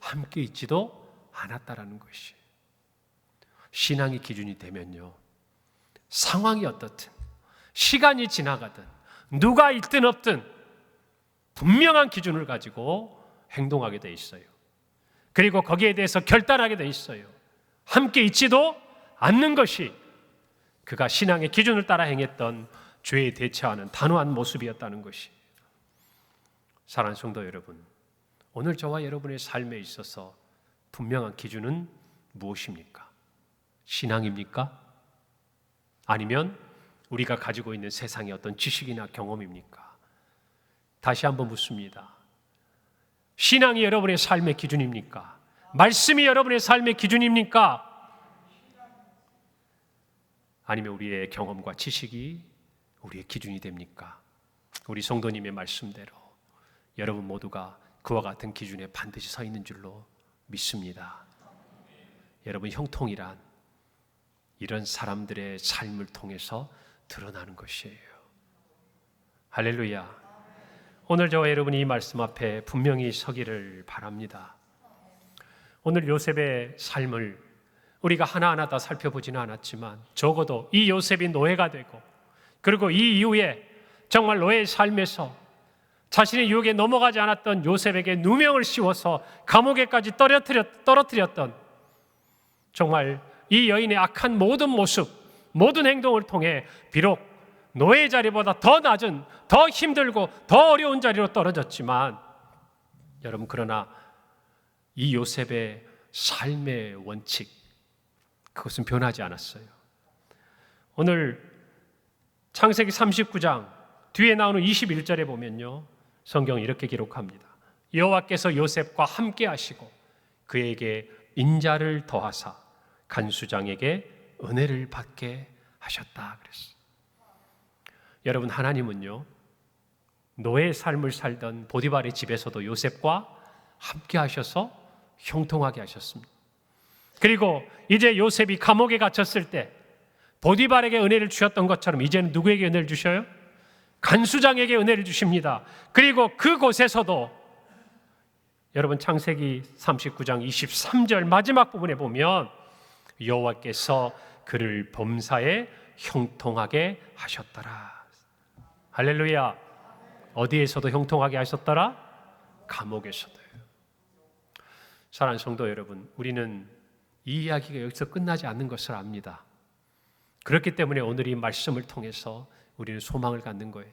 함께 있지도 않았다라는 것이. 신앙의 기준이 되면요, 상황이 어떻든 시간이 지나가든 누가 있든 없든 분명한 기준을 가지고 행동하게 돼 있어요. 그리고 거기에 대해서 결단하게 돼 있어요. 함께 있지도 않는 것이 그가 신앙의 기준을 따라 행했던 죄에 대처하는 단호한 모습이었다는 것이. 사랑하는 성도 여러분, 오늘 저와 여러분의 삶에 있어서 분명한 기준은 무엇입니까? 신앙입니까? 아니면 우리가 가지고 있는 세상의 어떤 지식이나 경험입니까? 다시 한번 묻습니다. 신앙이 여러분의 삶의 기준입니까? 말씀이 여러분의 삶의 기준입니까? 아니면 우리의 경험과 지식이 우리의 기준이 됩니까? 우리 성도님의 말씀대로 여러분 모두가 그와 같은 기준에 반드시 서 있는 줄로 믿습니다. 여러분, 형통이란 이런 사람들의 삶을 통해서 드러나는 것이에요. 할렐루야. 오늘 저와 여러분이 이 말씀 앞에 분명히 서기를 바랍니다. 오늘 요셉의 삶을 우리가 하나하나 다 살펴보지는 않았지만 적어도 이 요셉이 노예가 되고 그리고 이 이후에 정말 노예의 삶에서 자신의 유혹에 넘어가지 않았던 요셉에게 누명을 씌워서 감옥에까지 떨어뜨렸던 정말 이 여인의 악한 모든 모습, 모든 행동을 통해 비록 노예의 자리보다 더 낮은, 더 힘들고 더 어려운 자리로 떨어졌지만 여러분, 그러나 이 요셉의 삶의 원칙, 그것은 변하지 않았어요. 오늘 창세기 39장 뒤에 나오는 21절에 보면요, 성경이 이렇게 기록합니다. 여호와께서 요셉과 함께 하시고 그에게 인자를 더하사 간수장에게 은혜를 받게 하셨다 그랬어요. 여러분, 하나님은요, 노예의 삶을 살던 보디발의 집에서도 요셉과 함께 하셔서 형통하게 하셨습니다. 그리고 이제 요셉이 감옥에 갇혔을 때 보디발에게 은혜를 주셨던 것처럼 이제는 누구에게 은혜를 주셔요? 간수장에게 은혜를 주십니다. 그리고 그곳에서도 여러분, 창세기 39장 23절 마지막 부분에 보면 여호와께서 그를 범사에 형통하게 하셨더라. 할렐루야. 어디에서도 형통하게 하셨더라? 감옥에서도요. 사랑하는 성도 여러분, 우리는 이 이야기가 여기서 끝나지 않는 것을 압니다. 그렇기 때문에 오늘 이 말씀을 통해서 우리는 소망을 갖는 거예요.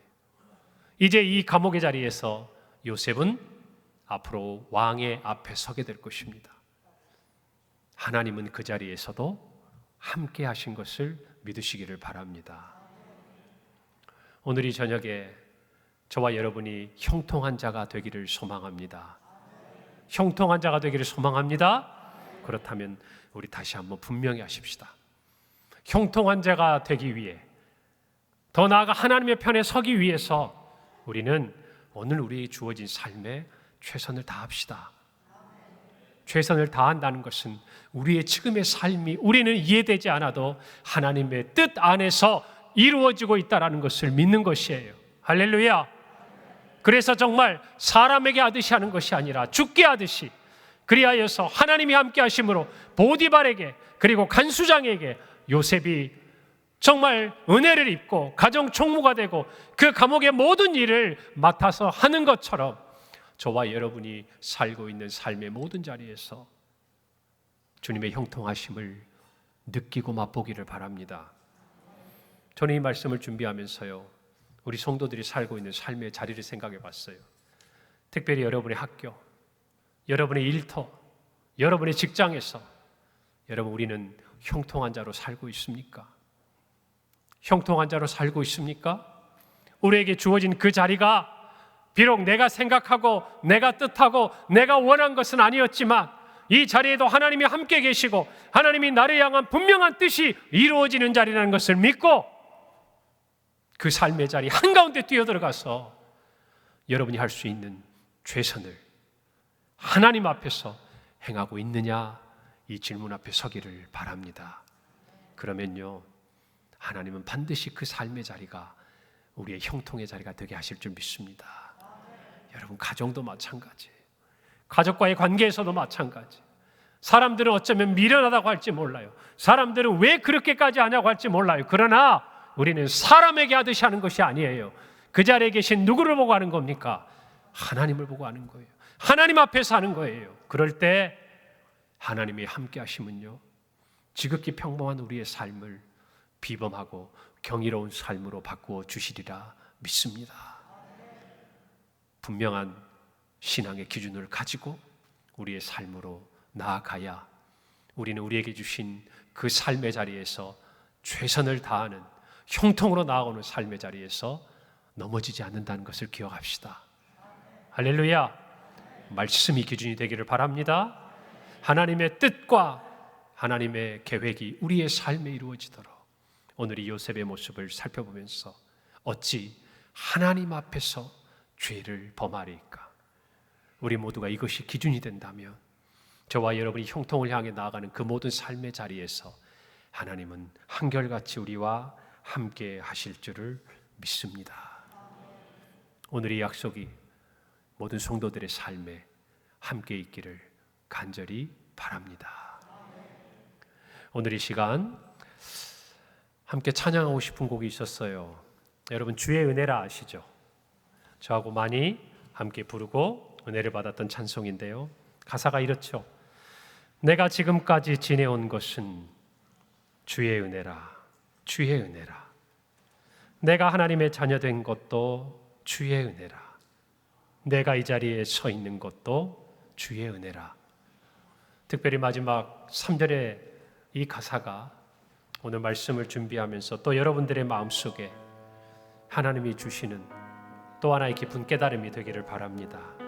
이제 이 감옥의 자리에서 요셉은 앞으로 왕의 앞에 서게 될 것입니다. 하나님은 그 자리에서도 함께 하신 것을 믿으시기를 바랍니다. 오늘 이 저녁에 저와 여러분이 형통한 자가 되기를 소망합니다. 형통한 자가 되기를 소망합니다. 그렇다면 우리 다시 한번 분명히 하십시다. 형통한 자가 되기 위해, 더 나아가 하나님의 편에 서기 위해서 우리는 오늘 우리의 주어진 삶에 최선을 다합시다. 최선을 다한다는 것은 우리의 지금의 삶이 우리는 이해되지 않아도 하나님의 뜻 안에서 이루어지고 있다는 것을 믿는 것이에요. 할렐루야. 그래서 정말 사람에게 하듯이 하는 것이 아니라 죽게 하듯이, 그리하여서 하나님이 함께 하심으로 보디발에게 그리고 간수장에게 요셉이 정말 은혜를 입고 가정 총무가 되고 그 감옥의 모든 일을 맡아서 하는 것처럼 저와 여러분이 살고 있는 삶의 모든 자리에서 주님의 형통하심을 느끼고 맛보기를 바랍니다. 저는 이 말씀을 준비하면서요, 우리 성도들이 살고 있는 삶의 자리를 생각해 봤어요. 특별히 여러분의 학교, 여러분의 일터, 여러분의 직장에서 여러분, 우리는 형통한 자로 살고 있습니까? 형통한 자로 살고 있습니까? 우리에게 주어진 그 자리가 비록 내가 생각하고 내가 뜻하고 내가 원한 것은 아니었지만 이 자리에도 하나님이 함께 계시고 하나님이 나를 향한 분명한 뜻이 이루어지는 자리라는 것을 믿고 그 삶의 자리 한가운데 뛰어들어가서 여러분이 할 수 있는 최선을 하나님 앞에서 행하고 있느냐, 이 질문 앞에 서기를 바랍니다. 그러면요, 하나님은 반드시 그 삶의 자리가 우리의 형통의 자리가 되게 하실 줄 믿습니다. 여러분, 가정도 마찬가지예요. 가족과의 관계에서도 마찬가지. 사람들은 어쩌면 미련하다고 할지 몰라요. 사람들은 왜 그렇게까지 하냐고 할지 몰라요. 그러나 우리는 사람에게 하듯이 하는 것이 아니에요. 그 자리에 계신 누구를 보고 하는 겁니까? 하나님을 보고 하는 거예요. 하나님 앞에서 하는 거예요. 그럴 때 하나님이 함께 하시면요, 지극히 평범한 우리의 삶을 비범하고 경이로운 삶으로 바꾸어 주시리라 믿습니다. 분명한 신앙의 기준을 가지고 우리의 삶으로 나아가야 우리는 우리에게 주신 그 삶의 자리에서 최선을 다하는 형통으로 나아오는 삶의 자리에서 넘어지지 않는다는 것을 기억합시다. 할렐루야. 말씀이 기준이 되기를 바랍니다. 하나님의 뜻과 하나님의 계획이 우리의 삶에 이루어지도록 오늘 이 요셉의 모습을 살펴보면서 어찌 하나님 앞에서 죄를 범하리까? 우리 모두가 이것이 기준이 된다면 저와 여러분이 형통을 향해 나아가는 그 모든 삶의 자리에서 하나님은 한결같이 우리와 함께 하실 줄을 믿습니다. 오늘 이 약속이 모든 성도들의 삶에 함께 있기를 간절히 바랍니다. 오늘 이 시간 함께 찬양하고 싶은 곡이 있었어요. 여러분, 주의 은혜라 아시죠? 저하고 많이 함께 부르고 은혜를 받았던 찬송인데요, 가사가 이렇죠. 내가 지금까지 지내온 것은 주의 은혜라, 주의 은혜라. 내가 하나님의 자녀 된 것도 주의 은혜라. 내가 이 자리에 서 있는 것도 주의 은혜라. 특별히 마지막 3절의 이 가사가 오늘 말씀을 준비하면서 또 여러분들의 마음속에 하나님이 주시는 또 하나의 깊은 깨달음이 되기를 바랍니다.